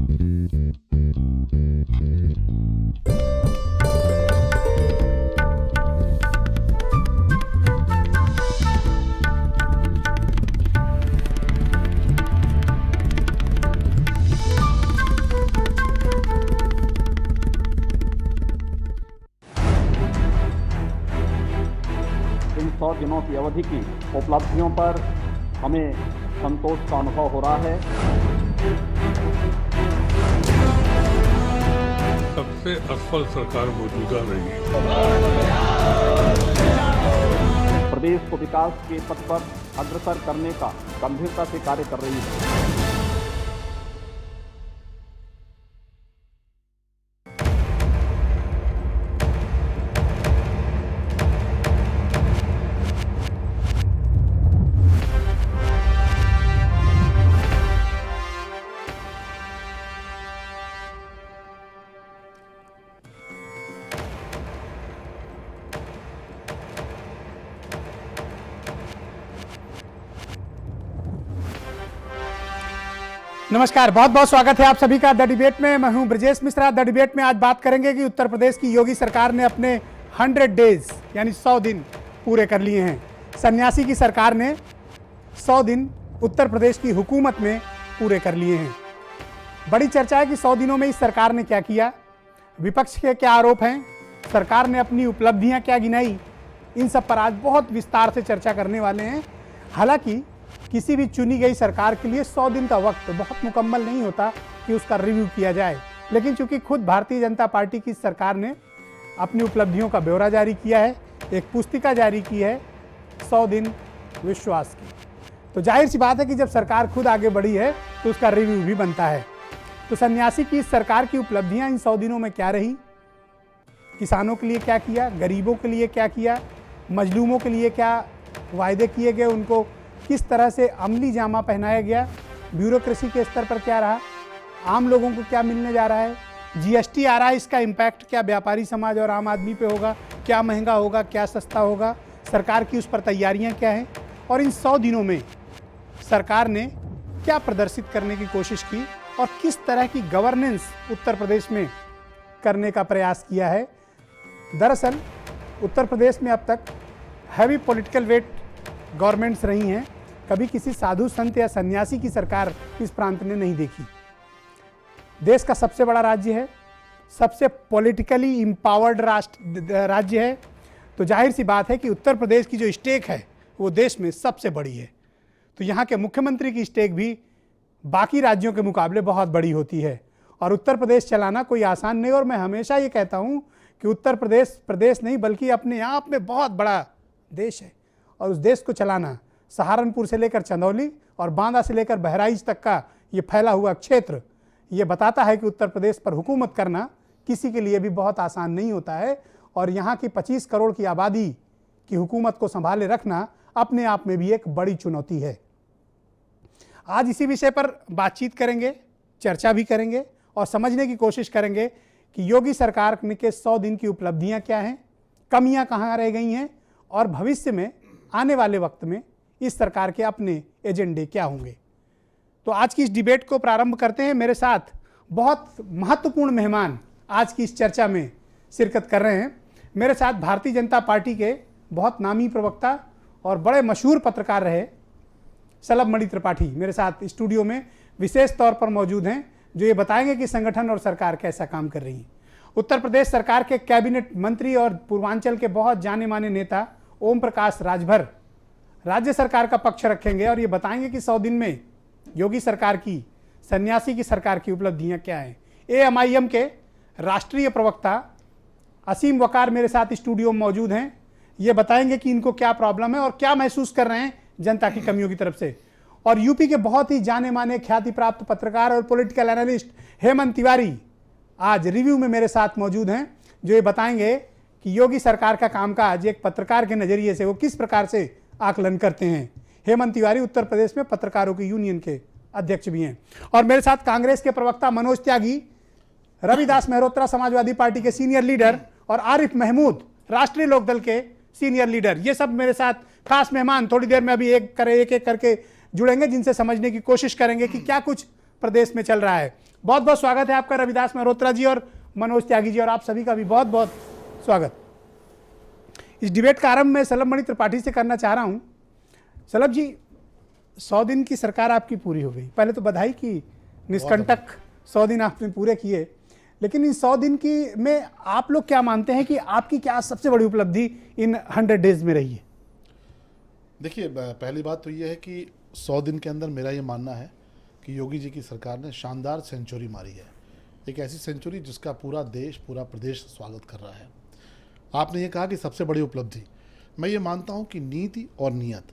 इन 100 दिनों की अवधि की उपलब्धियों पर हमें संतोष का अनुभव हो रहा है। सबसे असफल सरकार मौजूदा रही है। प्रदेश को विकास के पथ पर अग्रसर करने का गंभीरता से कार्य कर रही है। नमस्कार, बहुत बहुत स्वागत है आप सभी का द डिबेट में। मैं हूं ब्रजेश मिश्रा। द डिबेट में आज बात करेंगे कि उत्तर प्रदेश की योगी सरकार ने अपने 100 डेज यानी 100 दिन पूरे कर लिए हैं। सन्यासी की सरकार ने 100 दिन उत्तर प्रदेश की हुकूमत में पूरे कर लिए हैं। बड़ी चर्चा है कि 100 दिनों में इस सरकार ने क्या किया, विपक्ष के क्या आरोप हैं, सरकार ने अपनी उपलब्धियां क्या गिनाई। इन सब पर आज बहुत विस्तार से चर्चा करने वाले हैं। हालांकि किसी भी चुनी गई सरकार के लिए 100 दिन का वक्त बहुत मुकम्मल नहीं होता कि उसका रिव्यू किया जाए, लेकिन चूंकि खुद भारतीय जनता पार्टी की सरकार ने अपनी उपलब्धियों का ब्यौरा जारी किया है, एक पुस्तिका जारी की है 100 दिन विश्वास की, तो जाहिर सी बात है कि जब सरकार खुद आगे बढ़ी है तो उसका रिव्यू भी बनता है। तो सन्यासी की इस सरकार की उपलब्धियां इन 100 दिनों में क्या रही, किसानों के लिए क्या किया, गरीबों के लिए क्या किया, मजलूमों के लिए क्या वायदे किए गए, उनको किस तरह से अमली जामा पहनाया गया, ब्यूरोक्रेसी के स्तर पर क्या रहा, आम लोगों को क्या मिलने जा रहा है, जीएसटी आ रहा है, इसका इम्पैक्ट क्या व्यापारी समाज और आम आदमी पे होगा, क्या महंगा होगा, क्या सस्ता होगा, सरकार की उस पर तैयारियां क्या हैं, और इन 100 दिनों में सरकार ने क्या प्रदर्शित करने की कोशिश की और किस तरह की गवर्नेंस उत्तर प्रदेश में करने का प्रयास किया है। दरअसल उत्तर प्रदेश में अब तक हैवी पॉलिटिकल वेट गवर्नमेंट्स रही हैं, कभी किसी साधु संत या सन्यासी की सरकार इस प्रांत ने नहीं देखी। देश का सबसे बड़ा राज्य है, सबसे पॉलिटिकली एम्पावर्ड राज्य है, तो जाहिर सी बात है कि उत्तर प्रदेश की जो स्टेक है वो देश में सबसे बड़ी है। तो यहाँ के मुख्यमंत्री की स्टेक भी बाकी राज्यों के मुकाबले बहुत बड़ी होती है, और उत्तर प्रदेश चलाना कोई आसान नहीं। और मैं हमेशा ये कहता हूँ कि उत्तर प्रदेश प्रदेश नहीं बल्कि अपने आप में बहुत बड़ा देश है, और उस देश को चलाना सहारनपुर से लेकर चंदौली और बांदा से लेकर बहराइच तक का ये फैला हुआ क्षेत्र ये बताता है कि उत्तर प्रदेश पर हुकूमत करना किसी के लिए भी बहुत आसान नहीं होता है। और यहाँ की 25 करोड़ की आबादी की हुकूमत को संभाले रखना अपने आप में भी एक बड़ी चुनौती है। आज इसी विषय पर बातचीत करेंगे, चर्चा भी करेंगे और समझने की कोशिश करेंगे कि योगी सरकार के 100 दिन की उपलब्धियाँ क्या हैं, कमियाँ कहाँ रह गई हैं, और भविष्य में आने वाले वक्त में इस सरकार के अपने एजेंडे क्या होंगे। तो आज की इस डिबेट को प्रारंभ करते हैं। मेरे साथ बहुत महत्वपूर्ण मेहमान आज की इस चर्चा में शिरकत कर रहे हैं। मेरे साथ भारतीय जनता पार्टी के बहुत नामी प्रवक्ता और बड़े मशहूर पत्रकार रहे शलभ मणि त्रिपाठी मेरे साथ स्टूडियो में विशेष तौर पर मौजूद हैं, जो ये बताएंगे कि संगठन और सरकार कैसा काम कर रही है। उत्तर प्रदेश सरकार के कैबिनेट मंत्री और पूर्वांचल के बहुत जाने माने नेता ओम प्रकाश राजभर राज्य सरकार का पक्ष रखेंगे और ये बताएंगे कि 100 दिन में योगी सरकार की, सन्यासी की सरकार की उपलब्धियां क्या हैं। एएमआईएम के राष्ट्रीय प्रवक्ता असीम वकार मेरे साथ स्टूडियो में मौजूद हैं, ये बताएंगे कि इनको क्या प्रॉब्लम है और क्या महसूस कर रहे हैं जनता की कमियों की तरफ से। और यूपी के बहुत ही जाने माने ख्याति प्राप्त पत्रकार और पॉलिटिकल एनालिस्ट हेमंत तिवारी आज रिव्यू में मेरे साथ मौजूद हैं, जो ये बताएंगे कि योगी सरकार का कामकाज एक पत्रकार के नजरिए से वो किस प्रकार से आकलन करते हैं। हेमंत तिवारी उत्तर प्रदेश में पत्रकारों की यूनियन के अध्यक्ष भी हैं। और मेरे साथ कांग्रेस के प्रवक्ता मनोज त्यागी, रविदास मेहरोत्रा समाजवादी पार्टी के सीनियर लीडर और आरिफ महमूद राष्ट्रीय लोकदल के सीनियर लीडर, ये सब मेरे साथ खास मेहमान थोड़ी देर में अभी एक एक करके जुड़ेंगे, जिनसे समझने की कोशिश करेंगे कि क्या कुछ प्रदेश में चल रहा है। बहुत बहुत स्वागत है आपका रविदास मल्होत्रा जी और मनोज त्यागी जी, और आप सभी का भी बहुत बहुत स्वागत। इस डिबेट का आरंभ मैं सलभ मणि त्रिपाठी से करना चाह रहा हूं। सलभ जी, 100 दिन की सरकार आपकी पूरी हो गई, पहले तो बधाई की, निष्कंटक 100 दिन आपने पूरे किए, लेकिन इन 100 दिन की में आप लोग क्या मानते हैं कि आपकी क्या सबसे बड़ी उपलब्धि इन 100 डेज में रही है? देखिए, पहली बात तो ये है कि 100 दिन के अंदर मेरा ये मानना है कि योगी जी की सरकार ने शानदार सेंचुरी मारी है। एक ऐसी सेंचुरी जिसका पूरा देश, पूरा प्रदेश स्वागत कर रहा है। आपने ये कहा कि सबसे बड़ी उपलब्धि, मैं ये मानता हूँ कि नीति और नियत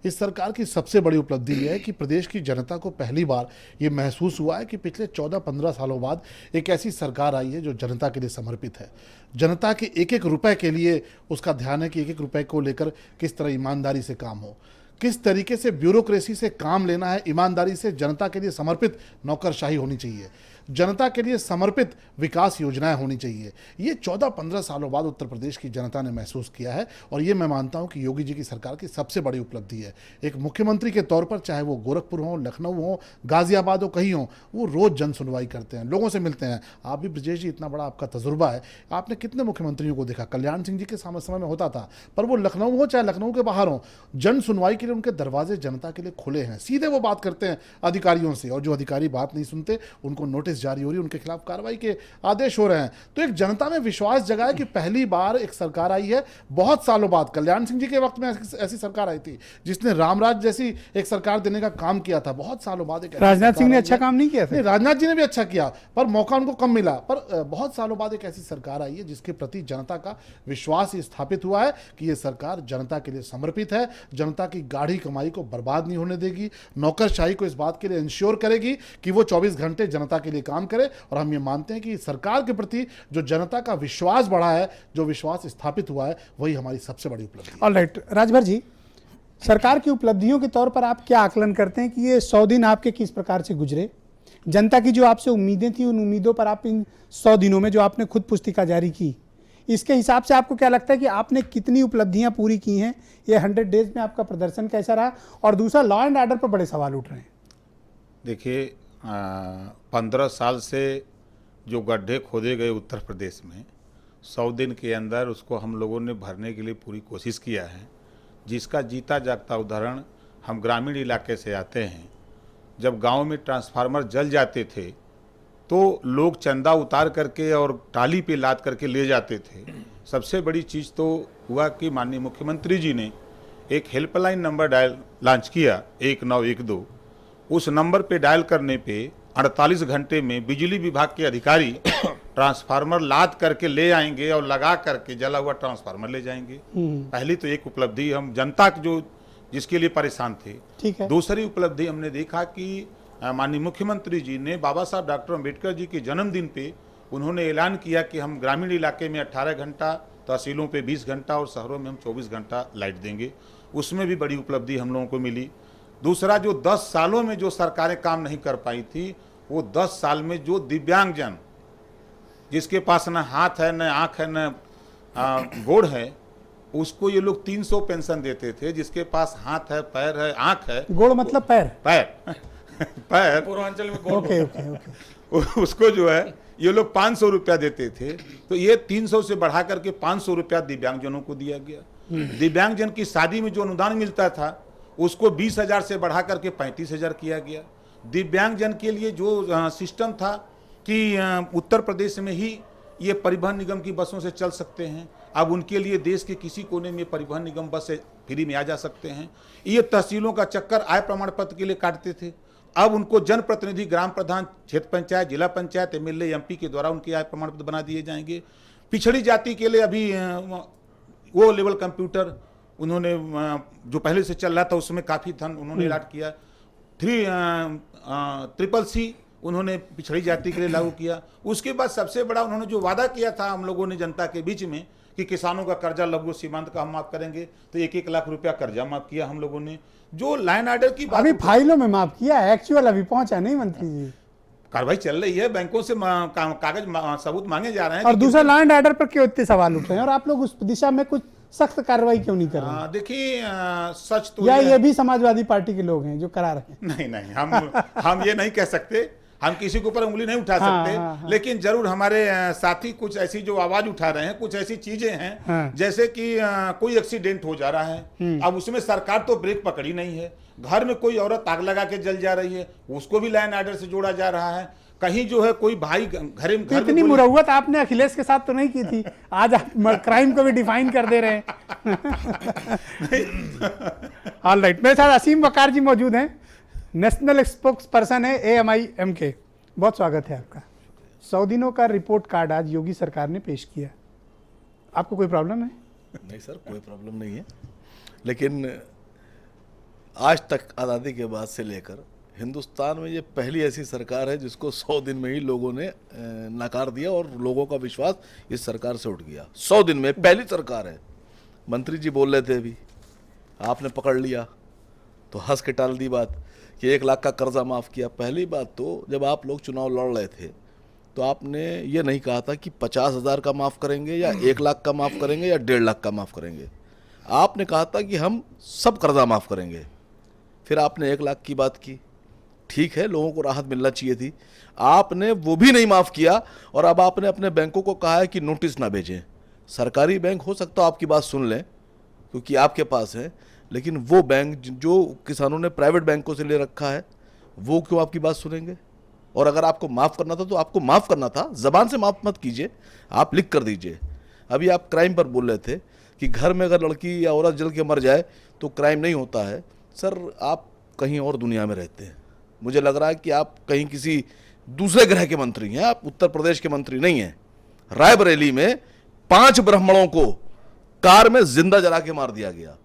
इस सरकार की सबसे बड़ी उपलब्धि यह है कि प्रदेश की जनता को पहली बार ये महसूस हुआ है कि पिछले 14-15 सालों बाद एक ऐसी सरकार आई है जो जनता के लिए समर्पित है। जनता के एक एक रुपए के लिए उसका ध्यान है कि एक एक रुपए को लेकर किस तरह ईमानदारी से काम हो, किस तरीके से ब्यूरोक्रेसी से काम लेना है, ईमानदारी से जनता के लिए समर्पित नौकरशाही होनी चाहिए, जनता के लिए समर्पित विकास योजनाएं होनी चाहिए। ये 14-15 सालों बाद उत्तर प्रदेश की जनता ने महसूस किया है और ये मैं मानता हूं कि योगी जी की सरकार की सबसे बड़ी उपलब्धि है। एक मुख्यमंत्री के तौर पर, चाहे वो गोरखपुर हो, लखनऊ हो, गाजियाबाद हो, कहीं हो, वो रोज जन सुनवाई करते हैं, लोगों से मिलते हैं। आप भी ब्रजेश जी, इतना बड़ा आपका तजुर्बा है, आपने कितने मुख्यमंत्रियों को देखा? कल्याण सिंह जी के समय में होता था, पर वो लखनऊ हो चाहे लखनऊ के बाहर हो, जन सुनवाई के लिए उनके दरवाजे जनता के लिए खुले हैं। सीधे वो बात करते हैं अधिकारियों से, और जो अधिकारी बात नहीं सुनते उनको नोटिस जारी हो रही है, उनके खिलाफ कार्रवाई के आदेश हो रहे हैं। तो एक जनता में विश्वास जगा है कि पहली बार एक सरकार आई है बहुत सालों बाद। कल्याण सिंह जी के वक्त में ऐसी सरकार आई थी जिसने रामराज जैसी एक सरकार देने का काम किया था। बहुत सालों बाद एक राजनाथ सिंह ने अच्छा काम नहीं किया था? नहीं, राजनाथ जी ने भी अच्छा किया, पर मौका उनको कम मिला। पर बहुत सालों बाद एक ऐसी सरकार आई है जिसके प्रति जनता का विश्वास स्थापित हुआ है कि यह सरकार जनता के लिए समर्पित है, जनता की गाढ़ी कमाई को बर्बाद नहीं होने देगी, नौकरशाही को इस बात के लिए इंश्योर करेगी कि वो 24 घंटे जनता के लिए काम करे। और हम ये मानते हैं कि सरकार के प्रति जो जनता का विश्वास बढ़ा है, जो विश्वास स्थापित हुआ है, वही हमारी सबसे बड़ी उपलब्धि है। ऑलराइट, राजभर जी, सरकार की उपलब्धियों के तौर पर आप क्या आकलन करते हैं कि ये 100 दिन आपके किस प्रकार से गुजरे? जनता की जो आपसे उम्मीदें थी, उन उम्मीदों पर आप इन 100 दिनों में जो आपने खुद पुस्तिका जारी की, इसके हिसाब से आपको क्या लगता है कि आपने कितनी उपलब्धियां पूरी की हैं? ये 100 डेज में आपका प्रदर्शन कैसा रहा? और दूसरा, लॉ एंड ऑर्डर पर बड़े सवाल उठ रहे हैं। देखिए, 15 साल से जो गड्ढे खोदे गए उत्तर प्रदेश में, 100 दिन के अंदर उसको हम लोगों ने भरने के लिए पूरी कोशिश किया है, जिसका जीता जागता उदाहरण हम ग्रामीण इलाके से आते हैं। जब गांव में ट्रांसफार्मर जल जाते थे तो लोग चंदा उतार करके और टाली पे लाद करके ले जाते थे। सबसे बड़ी चीज़ तो हुआ कि माननीय मुख्यमंत्री जी ने एक हेल्पलाइन नंबर लॉन्च किया, 1912। उस नंबर पे डायल करने पे 48 घंटे में बिजली विभाग के अधिकारी ट्रांसफार्मर लाद करके ले आएंगे और लगा करके जला हुआ ट्रांसफार्मर ले जाएंगे। पहली तो एक उपलब्धि हम जनता जो जिसके लिए परेशान थे। ठीक है। दूसरी उपलब्धि हमने देखा कि माननीय मुख्यमंत्री जी ने बाबा साहब डॉक्टर अम्बेडकर जी के जन्मदिन पे उन्होंने ऐलान किया कि हम ग्रामीण इलाके में 18 घंटा, तहसीलों पे 20 घंटा और शहरों में हम 24 घंटा लाइट देंगे। उसमें भी बड़ी उपलब्धि हम लोगों को मिली। दूसरा, जो 10 सालों में जो सरकारें काम नहीं कर पाई थी, वो 10 साल में जो दिव्यांगजन, जिसके पास न हाथ है, न आँख है, न गोड़ है, उसको ये लोग 300 पेंशन देते थे। जिसके पास हाथ है, पैर है, आँख है, गोड़ मतलब पैर? पैर पूर्वांचल में गोड़ ओके ओके ओके। उसको जो है ये लोग 500 रुपया देते थे, तो ये 300 से बढ़ा करके 500 रुपया दिव्यांगजनों को दिया गया। दिव्यांगजन की शादी में जो अनुदान मिलता था उसको 20,000 से बढ़ा करके 35,000 किया गया। दिव्यांगजन के लिए जो सिस्टम था कि उत्तर प्रदेश में ही ये परिवहन निगम की बसों से चल सकते हैं, अब उनके लिए देश के किसी कोने में परिवहन निगम बस से फ्री में आ जा सकते हैं। ये तहसीलों का चक्कर आय प्रमाण पत्र के लिए काटते थे, अब उनको जनप्रतिनिधि, ग्राम प्रधान, क्षेत्र पंचायत, जिला पंचायत, MLA, MP के द्वारा उनके आय प्रमाण पत्र बना दिए जाएंगे। पिछड़ी जाति के लिए अभी वो लेवल कंप्यूटर उन्होंने जो पहले से चल रहा था उसमें काफ़ी धन उन्होंने अलॉट किया। 3CCC उन्होंने पिछड़ी जाति के लिए लागू किया। उसके बाद सबसे बड़ा उन्होंने जो वादा किया था हम लोगों ने जनता के बीच में कि किसानों का कर्जा लघु सीमांत का हम माफ करेंगे, तो 1-1 लाख रुपया कर्जा माफ किया हम लोगों ने। जो लाइन ऑर्डर की बात, अभी फाइलों में माफ किया, एक्चुअल अभी पहुंचा नहीं मंत्री जी। कार्रवाई चल रही है, बैंकों से कागज सबूत मांगे जा रहे हैं। और दूसरा, लैंड ऑर्डर पर क्यों इतने सवाल उठ रहे हैं और आप लोग उस दिशा में कुछ सख्त कार्रवाई क्यों नहीं कर रहे हैं? देखिए सच तो या ये ये भी समाजवादी पार्टी के लोग हैं जो करा रहे हैं? नहीं नहीं, हम ये नहीं कह सकते, हम किसी के ऊपर उंगली नहीं उठा हाँ, सकते। हाँ, हाँ। लेकिन जरूर हमारे साथी कुछ ऐसी जो आवाज उठा रहे हैं, कुछ ऐसी चीजें हैं हाँ। जैसे कि कोई एक्सीडेंट हो जा रहा है, अब उसमें सरकार तो ब्रेक पकड़ी नहीं है, घर में कोई औरत आग लगा के जल जा रही है, उसको भी लैंड ऑर्डर से जोड़ा जा रहा है, कहीं जो है कोई भाई घर में इतनी मुरव्वत आपने अखिलेश के साथ तो नहीं की थी, आज आप क्राइम को भी डिफाइन कर दे रहे हैं। ऑल राइट, मेरे साथ असीम वकार जी मौजूद हैं, नेशनल स्पोक्स पर्सन है AMIM के। बहुत स्वागत है आपका। 100 दिनों का रिपोर्ट कार्ड आज योगी सरकार ने पेश किया, आपको कोई प्रॉब्लम है? नहीं सर, कोई प्रॉब्लम नहीं है, लेकिन आज तक आज़ादी के बाद से लेकर हिंदुस्तान में ये पहली ऐसी सरकार है जिसको 100 दिन में ही लोगों ने नकार दिया और लोगों का विश्वास इस सरकार से उठ गया। 100 दिन में पहली सरकार है। मंत्री जी बोल रहे थे अभी, आपने पकड़ लिया तो हंस के टाल दी बात कि 1 लाख का कर्जा माफ़ किया। पहली बात तो जब आप लोग चुनाव लड़ रहे थे तो आपने ये नहीं कहा था कि 50,000 का माफ़ करेंगे या 1 लाख का माफ़ करेंगे या 1.5 लाख का माफ़ करेंगे। आपने कहा था कि हम सब कर्जा माफ़ करेंगे। फिर आपने 1 लाख की बात की, ठीक है, लोगों को राहत मिलना चाहिए थी, आपने वो भी नहीं माफ़ किया और अब आपने अपने बैंकों को कहा है कि नोटिस ना भेजें। सरकारी बैंक हो सकता है आपकी बात सुन लें क्योंकि आपके पास है, लेकिन वो बैंक जो किसानों ने प्राइवेट बैंकों से ले रखा है वो क्यों आपकी बात सुनेंगे? और अगर आपको माफ़ करना था तो आपको माफ़ करना था, ज़बान से माफ़ मत कीजिए, आप लिख कर दीजिए। अभी आप क्राइम पर बोल रहे थे कि घर में अगर लड़की या औरत जल के मर जाए तो क्राइम नहीं होता है। सर, आप कहीं और दुनिया में रहते हैं, मुझे लग रहा है कि आप कहीं किसी दूसरे ग्रह के मंत्री हैं, आप उत्तर प्रदेश के मंत्री नहीं हैं। रायबरेली में 5 ब्राह्मणों को कार में जिंदा जला के मार दिया गया।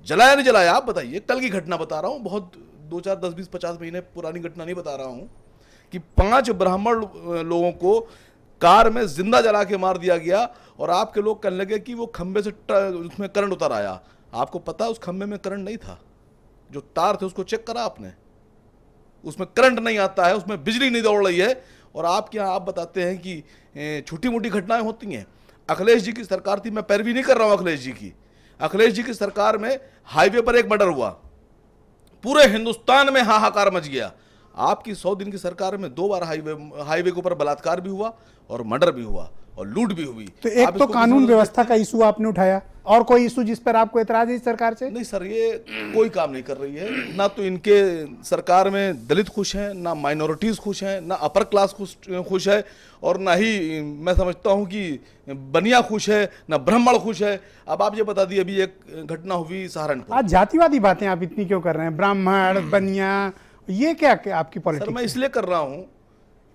जलाया नहीं जलाया आप बताइए? कल की घटना बता रहा हूं, बहुत 2, 4, 10, 20, 50 महीने पुरानी घटना नहीं बता रहा हूं कि 5 ब्राह्मण लोगों को कार में जिंदा जला के मार दिया गया और आपके लोग कहने लगे कि वो खंबे से उसमें करंट उतर आया। आपको पता उस खंबे में करंट नहीं था, जो तार थे उसको चेक करा आपने? उसमें करंट नहीं आता है, उसमें बिजली नहीं दौड़ रही है और आपके यहाँ आप बताते हैं कि छोटी मोटी घटनाएं होती हैं। अखिलेश जी की सरकार थी, मैं पैरवी नहीं कर रहा हूँ अखिलेश जी की, अखिलेश जी की सरकार में हाईवे पर एक मर्डर हुआ, पूरे हिंदुस्तान में हाहाकार मच गया। आपकी 100 दिन की सरकार में 2 बार हाईवे के ऊपर बलात्कार भी हुआ और मर्डर भी हुआ और लूट भी हुई। तो एक तो कानून व्यवस्था का इशू आपने उठाया, और कोई इशू जिस पर आपको एतराज है इस सरकार से? नहीं सर, ये कोई काम नहीं कर रही है। ना तो इनके सरकार में दलित खुश हैं, ना माइनॉरिटीज़ खुश हैं, ना अपर क्लास खुश है और ना ही मैं समझता हूँ कि बनिया खुश है, ना ब्राह्मण खुश है। अब आप ये बता दिए, अभी एक घटना हुई सहारनपुर। आज जातिवादी बातें आप इतनी क्यों कर रहे हैं? ब्राह्मण, बनिया, ये क्या आपकी सर पॉलिटिक्स? मैं इसलिए कर रहा हूँ,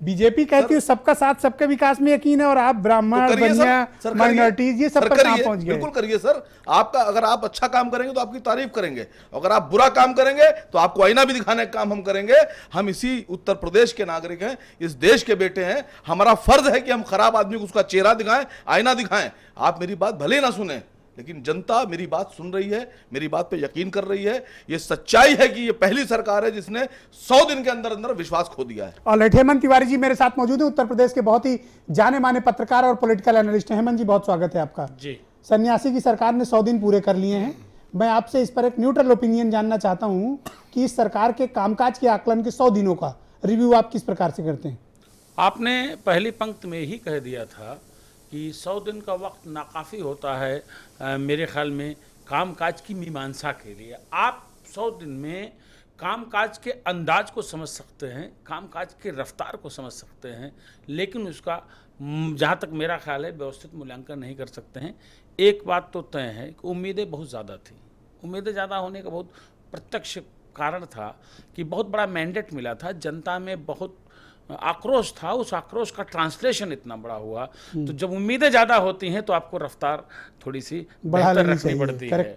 बीजेपी कहती है सबका साथ सबके विकास में यकीन है, और आप ब्राह्मण, बनिया, माइनॉरिटीज, ये सब पर कहां पहुंच गए? बिल्कुल करिए सर, आपका अगर आप अच्छा काम करेंगे तो आपकी तारीफ करेंगे, अगर आप बुरा काम करेंगे तो आपको आईना भी दिखाने का काम हम करेंगे। हम इसी उत्तर प्रदेश के नागरिक हैं, इस देश के बेटे हैं, हमारा फर्ज है कि हम खराब आदमी को उसका चेहरा दिखाएं, आईना दिखाएं। आप मेरी बात भले ना सुने, लेकिन जनता मेरी बात सुन रही है, मेरी बात पे यकीन कर रही है। ये सच्चाई है कि ये पहली सरकार है जिसने 100 दिन के अंदर अंदर विश्वास खो दिया है। ऑलराइट, हेमंत तिवारी जी मेरे साथ मौजूद हैं, उत्तर प्रदेश के बहुत ही जाने माने पत्रकार और पॉलिटिकल एनालिस्ट हैं। हेमंत जी, बहुत स्वागत है आपका जी। सन्यासी की सरकार ने 100 दिन पूरे कर लिए हैं। मैं आपसे इस पर एक न्यूट्रल ओपिनियन जानना चाहता हूं कि इस सरकार के कामकाज के आकलन के 100 दिनों का रिव्यू आप किस प्रकार से करते हैं? आपने पहली पंक्ति में ही कह दिया था कि 100 दिन का वक्त नाकाफ़ी होता है मेरे ख्याल में कामकाज की मीमांसा के लिए। आप 100 दिन में कामकाज के अंदाज को समझ सकते हैं, कामकाज की रफ्तार को समझ सकते हैं, लेकिन उसका जहाँ तक मेरा ख्याल है व्यवस्थित मूल्यांकन नहीं कर सकते हैं। एक बात तो तय है कि उम्मीदें बहुत ज़्यादा थी। उम्मीदें ज़्यादा होने का बहुत प्रत्यक्ष कारण था कि बहुत बड़ा मैंडेट मिला था, जनता में बहुत आक्रोश था, उस आक्रोश का ट्रांसलेशन इतना बड़ा हुआ। तो जब उम्मीदें ज़्यादा होती हैं तो आपको रफ्तार थोड़ी सी बेहतर रखनी पड़ती है।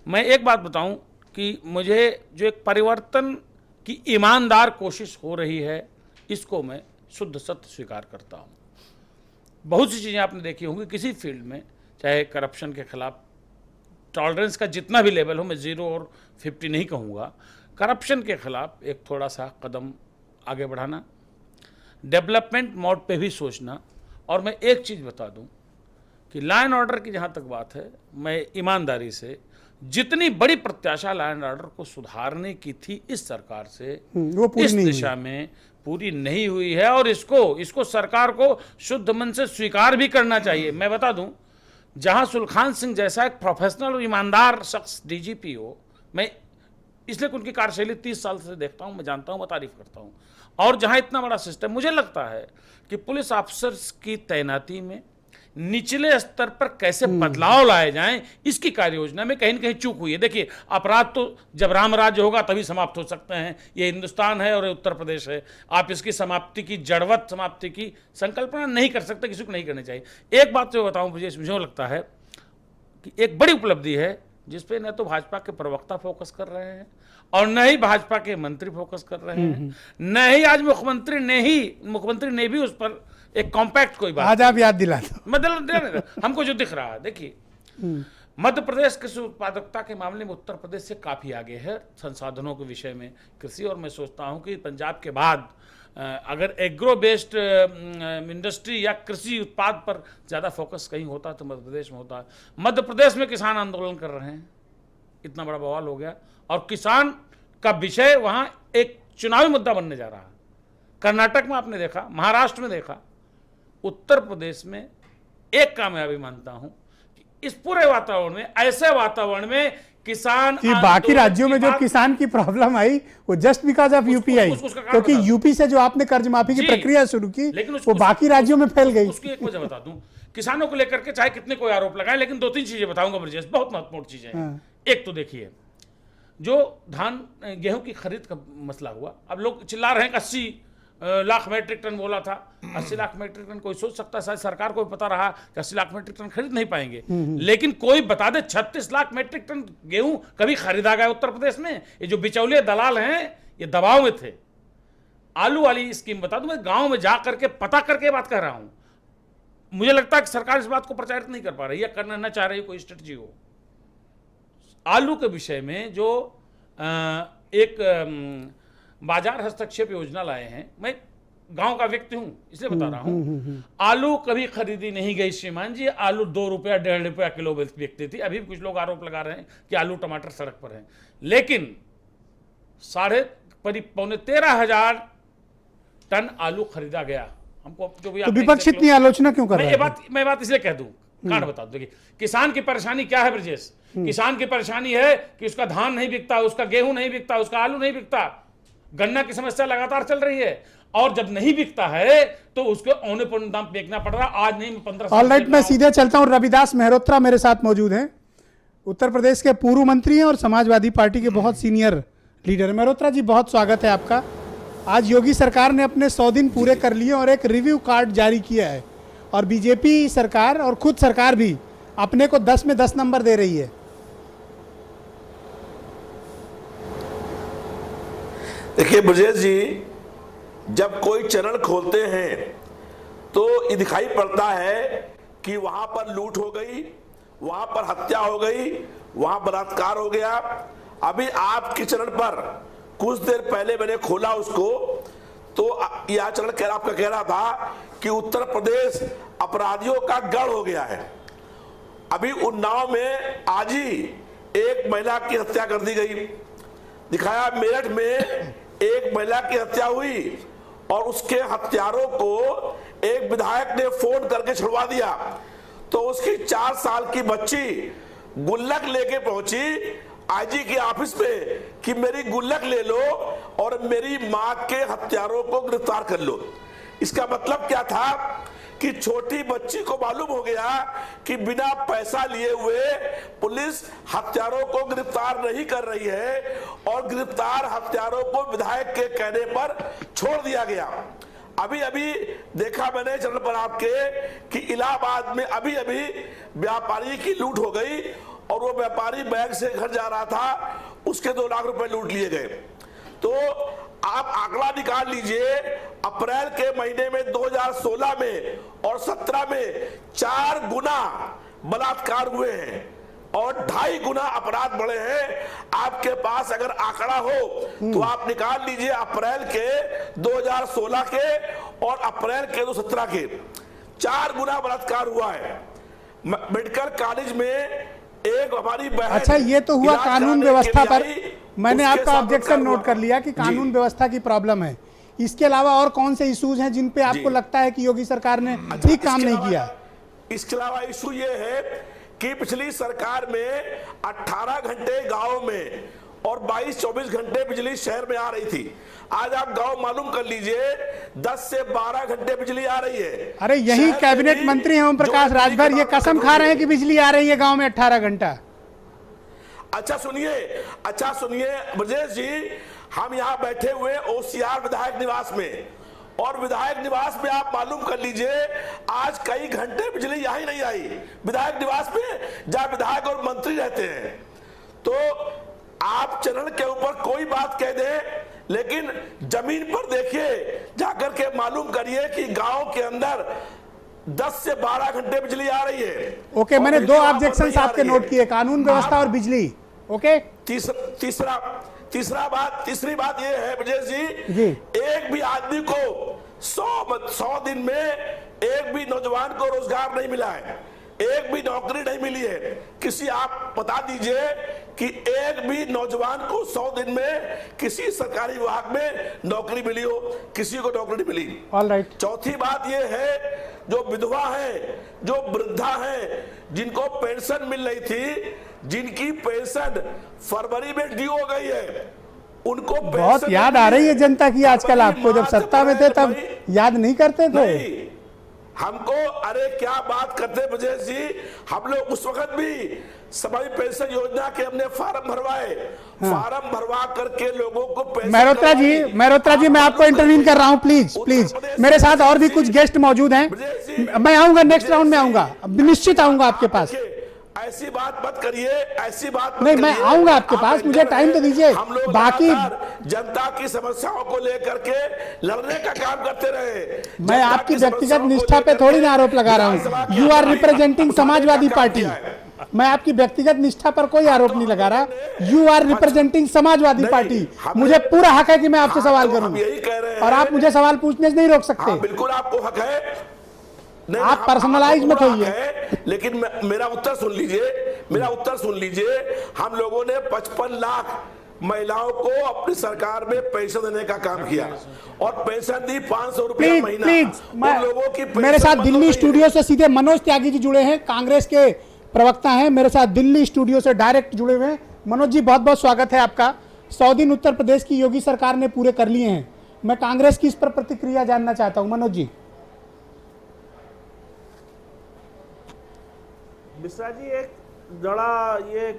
मैं एक बात बताऊं कि मुझे जो एक परिवर्तन की ईमानदार कोशिश हो रही है, इसको मैं शुद्ध सत्य स्वीकार करता हूं। बहुत सी चीज़ें आपने देखी होंगी किसी फील्ड में, चाहे करप्शन के खिलाफ टॉलरेंस का जितना भी लेवल हो, मैं 0 और 50 नहीं कहूँगा, करप्शन के खिलाफ एक थोड़ा सा कदम आगे बढ़ाना, डेवलपमेंट मोड पे भी सोचना। और मैं एक चीज़ बता दूं, कि लॉ एंड ऑर्डर की जहाँ तक बात है, मैं ईमानदारी से जितनी बड़ी प्रत्याशा लॉ एंड ऑर्डर को सुधारने की थी इस सरकार से, वो पूरी इस नहीं दिशा में पूरी नहीं हुई है। और इसको सरकार को शुद्ध मन से स्वीकार भी करना चाहिए। मैं बता दूं, जहां सुलखान सिंह जैसा एक प्रोफेशनल और ईमानदार शख्स डीजीपी हो, मैं इसलिए उनकी कार्यशैली 30 साल से देखता हूं, मैं जानता हूं, मैं तारीफ करता हूं, और जहां इतना बड़ा सिस्टम, मुझे लगता है कि पुलिस ऑफिसर्स की तैनाती में निचले स्तर पर कैसे बदलाव लाए जाएं, इसकी कार्य योजना में कहीं न कहीं चूक हुई है। देखिए, अपराध तो जब राम राज्य होगा तभी समाप्त हो सकते हैं। ये हिंदुस्तान है और ये उत्तर प्रदेश है। आप इसकी समाप्ति की, जड़वत समाप्ति की संकल्पना नहीं कर सकते, किसी को नहीं करनी चाहिए। एक बात जो बताऊं, मुझे लगता है कि एक बड़ी उपलब्धि है जिसपे न तो भाजपा के प्रवक्ता फोकस कर रहे हैं और न ही भाजपा के मंत्री फोकस कर रहे हैं, न ही आज मुख्यमंत्री ने भी उस पर एक कॉम्पैक्ट कोई बात, आज आप याद दिला दो। मतलब हमको जो दिख रहा है, देखिए, मध्य प्रदेश कृषि उत्पादकता के मामले में उत्तर प्रदेश से काफी आगे है संसाधनों के विषय में कृषि। और मैं सोचता हूं कि पंजाब के बाद अगर एग्रो बेस्ड इंडस्ट्री या कृषि उत्पाद पर ज़्यादा फोकस कहीं होता तो मध्य प्रदेश में होता। मध्य प्रदेश में किसान आंदोलन कर रहे हैं, इतना बड़ा बवाल हो गया, और किसान का विषय वहाँ एक चुनावी मुद्दा बनने जा रहा है। कर्नाटक में आपने देखा, महाराष्ट्र में देखा, उत्तर प्रदेश में एक कामयाबी मानता हूं कि इस पूरे वातावरण में, ऐसे वातावरण में किसान कि बाकी राज्यों में जो किसान की प्रॉब्लम आई वो जस्ट बिकॉज ऑफ यूपी आई, क्योंकि यूपी से जो आपने कर्ज माफी की प्रक्रिया शुरू की वो बाकी राज्यों में फैल गई। उसकी एक वजह बता दूं, किसानों को लेकर के चाहे कितने कोई आरोप लगाए, लेकिन 2-3 चीजें बताऊंगा ब्रजेश, बहुत महत्वपूर्ण चीजें हैं। एक तो देखिए, जो धान गेहूं की खरीद का मसला हुआ, अब लोग चिल्ला रहे हैं कि 80 लाख मैट्रिक टन बोला था। 80 लाख मैट्रिक टन कोई सोच सकता है, शायद सरकार को भी पता रहा कि 80 लाख मैट्रिक टन खरीद नहीं पाएंगे, लेकिन कोई बता दे 36 लाख मैट्रिक टन गेहूं कभी खरीदा गया उत्तर प्रदेश में? ये जो बिचौलिए दलाल हैं ये दबाव में थे। आलू वाली स्कीम बता दूं, मैं गांव में जा करके पता करके बात कर रहा हूं। मुझे लगता है कि सरकार इस बात को प्रचारित नहीं कर पा रही है, करना न चाह रही, कोई स्ट्रेटजी हो। आलू के विषय में जो एक बाजार हस्तक्षेप योजना लाए हैं, मैं गांव का व्यक्ति हूं इसलिए बता रहा हूं, आलू कभी खरीदी नहीं गई श्रीमान जी। आलू 2 रुपया 1.5 रुपया किलो बिकती थी। अभी भी कुछ लोग आरोप लगा रहे हैं कि आलू टमाटर सड़क पर हैं, लेकिन 13,500 टन आलू खरीदा गया। हमको जो भी, तो विपक्ष इतनी आलोचना क्यों कर रहा है? मैं बात इसलिए कह दूं, काट बता दो। देखिए, किसान की परेशानी क्या है ब्रजेश? किसान की परेशानी है कि उसका धान नहीं बिकता, उसका गेहूं नहीं बिकता, उसका आलू नहीं बिकता। गन्ना की समस्या लगातार चल रही है, और जब नहीं बिकता है तो उसको औने पौने दाम फेंकना पड़ रहा है। आज नहीं, 15 साल। ऑलराइट, मैं सीधे चलता हूं। रविदास मेहरोत्रा मेरे साथ मौजूद हैं, उत्तर प्रदेश के पूर्व मंत्री हैं और समाजवादी पार्टी के बहुत सीनियर लीडर। मेहरोत्रा जी, बहुत स्वागत है आपका। आज योगी सरकार ने अपने 100 दिन पूरे कर लिए और एक रिव्यू कार्ड जारी किया है, और बीजेपी सरकार और खुद सरकार भी अपने को 10 में 10 नंबर दे रही है। देखिए ब्रजेश जी, जब कोई चैनल खोलते हैं तो ये दिखाई पड़ता है कि वहां पर लूट हो गई, वहां पर हत्या हो गई, वहां बलात्कार हो गया। अभी आपके चैनल पर कुछ देर पहले मैंने खोला उसको, तो यह चैनल आपका कह रहा था कि उत्तर प्रदेश अपराधियों का गढ़ हो गया है। अभी उन्नाव में आज ही एक महिला की हत्या कर दी गई, दिखाया मेरठ में एक महिला की हत्या हुई और उसके हत्यारों को एक विधायक ने फोन करके छुड़वा दिया। तो उसकी 4 साल की बच्ची गुल्लक लेके पहुंची आईजी के ऑफिस में कि मेरी गुल्लक ले लो और मेरी मां के हत्यारों को गिरफ्तार कर लो। इसका मतलब क्या था कि छोटी बच्ची को मालूम हो गया कि बिना पैसा लिए हुए पुलिस हत्यारों को गिरफ्तार नहीं कर रही है, और गिरफ्तार हत्यारों को विधायक के कहने पर छोड़ दिया गया। अभी अभी देखा मैंने चैनल पर आपके कि इलाहाबाद में अभी अभी व्यापारी की लूट हो गई, और वो व्यापारी बैंक से घर जा रहा था, उसके 2 लाख रुपए लूट लिए गए। तो आप आंकड़ा निकाल लीजिए, अप्रैल के महीने में 2016 में और 17 में 4 गुना बलात्कार हुए हैं और 2.5 गुना अपराध बढ़े हैं। आपके पास अगर आंकड़ा हो तो आप निकाल लीजिए अप्रैल के 2016 के और अप्रैल के 2017 के 4 गुना बलात्कार हुआ है। मेडिकल कॉलेज में एक हमारी बहन अच्छा, ये तो हुआ इलाज कानून कराने के व्यवस्था लिए पर। आई, मैंने उसके आपका साथ ऑब्जेक्शन धक्का नोट हुआ। कर लिया कि जी। कानून व्यवस्था की प्रॉब्लम है। इसके अलावा और कौन से इश्यूज हैं जिन पे आपको जी। लगता है कि योगी सरकार ने अच्छा, ठीक काम इसके नहीं अलावा- किया? इसके अलावा इशू ये है कि पिछली सरकार में 18 घंटे गांव में और 22-24 घंटे बिजली शहर में आ रही थी। आज आप गांव मालूम कर लीजिए 10 से 12 घंटे बिजली आ रही है। अरे यही शहर में कैबिनेट भी मंत्री हैं ओम जो प्रकाश बिजली राजभर, की ये बात कसम कर खा रहे हैं रही कि बिजली आ रही है गांव में 18 घंटा। अच्छा सुनिए ब्रजेश जी, हम यहाँ बैठे हुए ओसीआर विधायक निवास में, और विधायक निवास में आप मालूम कर लीजिए आज कई घंटे बिजली यहाँ ही नहीं आई। विधायक निवास में जहाँ विधायक और मंत्री रहते हैं, तो आप चैनल के ऊपर कोई बात कह दें, लेकिन जमीन पर देखिए, जाकर के मालूम करिए कि गांव के अंदर 10 से 12 घंटे बिजली आ रही है। ओके, और मैंने बिजली दो वहां पर ऑब्जेक्शन नहीं आ आपके रही नोट है। किए, कानून व्यवस्था और बिजली। ओके, तीसरी बात यह है विजय जी। एक भी आदमी को 100 दिन में एक भी नौजवान को रोजगार नहीं मिला है, एक भी नौकरी नहीं मिली है। किसी आप बता दीजिए कि एक भी नौजवान को 100 दिन में किसी सरकारी विभाग में नौकरी मिली हो, किसी को नौकरी नहीं मिली। All right. चौथी बात यह है, जो विधवा है, जो वृद्धा है, जिनको पेंशन मिल रही थी, जिनकी पेंशन फरवरी में ड्यू हो गई है, उनको बहुत पेंशन याद नहीं आ रही है मिली जनता की आजकल फरवरी, आपको, जब मार्च, सत्ता में थे अप्रैल, तब मई। याद नहीं करते थे। नहीं, हमको अरे क्या बात करते ब्रजेश जी, हम लोग उस वक्त भी सभी पेंशन योजना के हमने फार्म भरवाए, फार्म भरवा करके लोगों को पेंशन मेहरोत्रा जी मैं आपको इंटरवीन कर रहा हूं, प्लीज मेरे साथ और भी कुछ गेस्ट मौजूद हैं, मैं आऊंगा नेक्स्ट राउंड में, आऊंगा निश्चित आऊंगा आपके पास। ऐसी बात मत करिए, ऐसी बात मत नहीं, मैं करिए। आऊंगा आपके आप पास, मुझे एंकर टाइम तो हैं। दीजिए। हम लोग बाकी लगातार जनता की समस्याओं को लेकर के लड़ने का काम करते रहे। मैं जनता आपकी की व्यक्तिगत समस्याओं को निष्ठा पे लेकर थोड़ी के ना आरोप लगा रहा विधानसभा हूँ। की यू आर लड़ाई रिप्रेजेंटिंग उठाने समाजवादी का काम पार्टी। किया है। मैं आपकी व्यक्तिगत निष्ठा पर कोई आरोप नहीं लगा रहा। यू आर रिप्रेजेंटिंग समाजवादी नहीं, पार्टी। हमने- मुझे पूरा हक है कि मैं आपसे हाँ, सवाल तो करूं, हम यही कह रहे हैं। और आप मुझे सवाल पूछने से नहीं रोक सकते। हाँ, बिल्कुल आपको हक है। नहीं, आप पर्सनलाइज मत आपको होइए। हक है, लेकिन मेरा उत्तर सुन लीजिए, हम लोगों ने 55 लाख महिलाओं को अपनी सरकार में पेंशन देने का काम किया, और पेंशन दी 500 रुपया महीना। उन लोगों की पेंशन मेरे साथ बंद हो दिल्ली गई है। स्टूडियो से सीधे मनोज त्यागी जी जुड़े हैं, कांग्रेस के प्रवक्ता हैं, मेरे साथ दिल्ली स्टूडियो से डायरेक्ट जुड़े हुए हैं। मनोज जी, बहुत बहुत स्वागत है आपका। 100 दिन उत्तर प्रदेश की योगी सरकार ने पूरे कर लिए हैं, मैं कांग्रेस की इस पर प्रतिक्रिया जानना चाहता हूं। मनोज जी। मिश्रा जी, एक बड़ा ये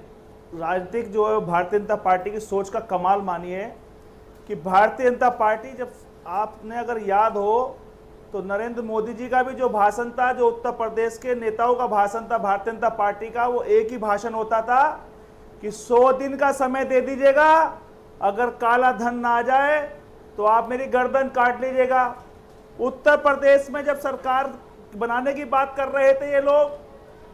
राजनीतिक जो है भारतीय जनता पार्टी की सोच का कमाल मानिए कि भारतीय जनता पार्टी, जब आपने अगर याद हो तो नरेंद्र मोदी जी का भी जो भाषण था, जो उत्तर प्रदेश के नेताओं का भाषण था भारतीय जनता पार्टी का, वो एक ही भाषण होता था कि 100 दिन का समय दे दीजिएगा, अगर काला धन ना आ जाए तो आप मेरी गर्दन काट लीजिएगा। उत्तर प्रदेश में जब सरकार बनाने की बात कर रहे थे ये लोग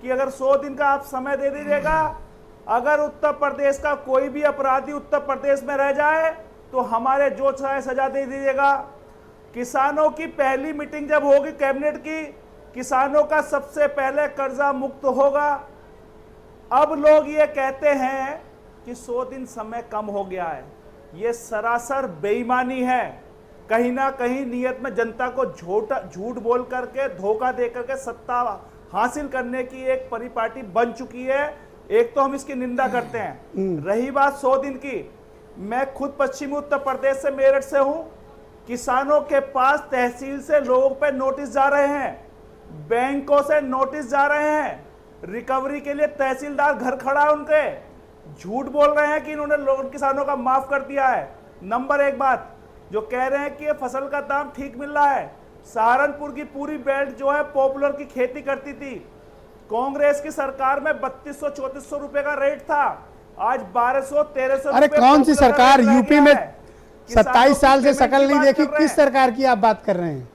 कि अगर 100 दिन का आप समय दे दीजिएगा, अगर उत्तर प्रदेश का कोई भी अपराधी उत्तर प्रदेश में रह जाए तो हमारे जो चाहे सजा दे दीजिएगा। किसानों की पहली मीटिंग जब होगी कैबिनेट की, किसानों का सबसे पहले कर्जा मुक्त होगा। अब लोग ये कहते हैं कि 100 दिन समय कम हो गया है, ये सरासर बेईमानी है। कहीं ना कहीं नियत में जनता को झूठ बोल करके, धोखा दे करके सत्ता हासिल करने की एक परिपाटी बन चुकी है। एक तो हम इसकी निंदा करते हैं। रही बात 100 दिन की, मैं खुद पश्चिमी उत्तर प्रदेश से, मेरठ से हूं। किसानों के पास तहसील से लोगों पे नोटिस जा रहे हैं, बैंकों से नोटिस जा रहे हैं, रिकवरी के लिए तहसीलदार घर खड़ा है उनके, झूठ बोल रहे हैं कि इन्होंने लोग किसानों का माफ कर दिया है। नंबर एक बात जो कह रहे हैं कि फसल का दाम ठीक मिल रहा है। सहारनपुर की पूरी बेल्ट जो है पॉपुलर की खेती करती थी, कांग्रेस की सरकार में 3200-3400 रुपए का रेट था, आज 1200-1300। अरे कौन सी सरकार? यूपी में 27 साल से शकल नहीं देखी, किस सरकार की आप बात कर रहे हैं?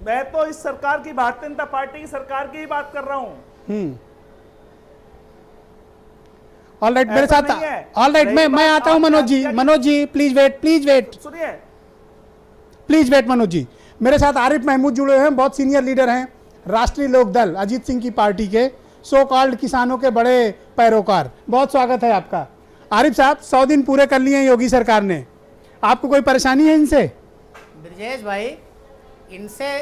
मैं तो इस सरकार की, भारतीय जनता पार्टी की सरकार की ही बात कर रहा हूं। ऑल राइट, मेरे साथ ऑल राइट, मैं आता हूं। मनोज जी प्लीज वेट सुनिए, प्लीज वेट मनोज जी। मेरे साथ आरिफ महमूद जुड़े हुए हैं, बहुत सीनियर लीडर हैं राष्ट्रीय लोकदल अजीत सिंह की पार्टी के, सो कॉल्ड किसानों के बड़े पैरोकार। बहुत स्वागत है आपका। आरिफ साहब, 100 दिन पूरे कर लिए हैं योगी सरकार ने, आपको कोई परेशानी है इनसे? ब्रजेश भाई, इनसे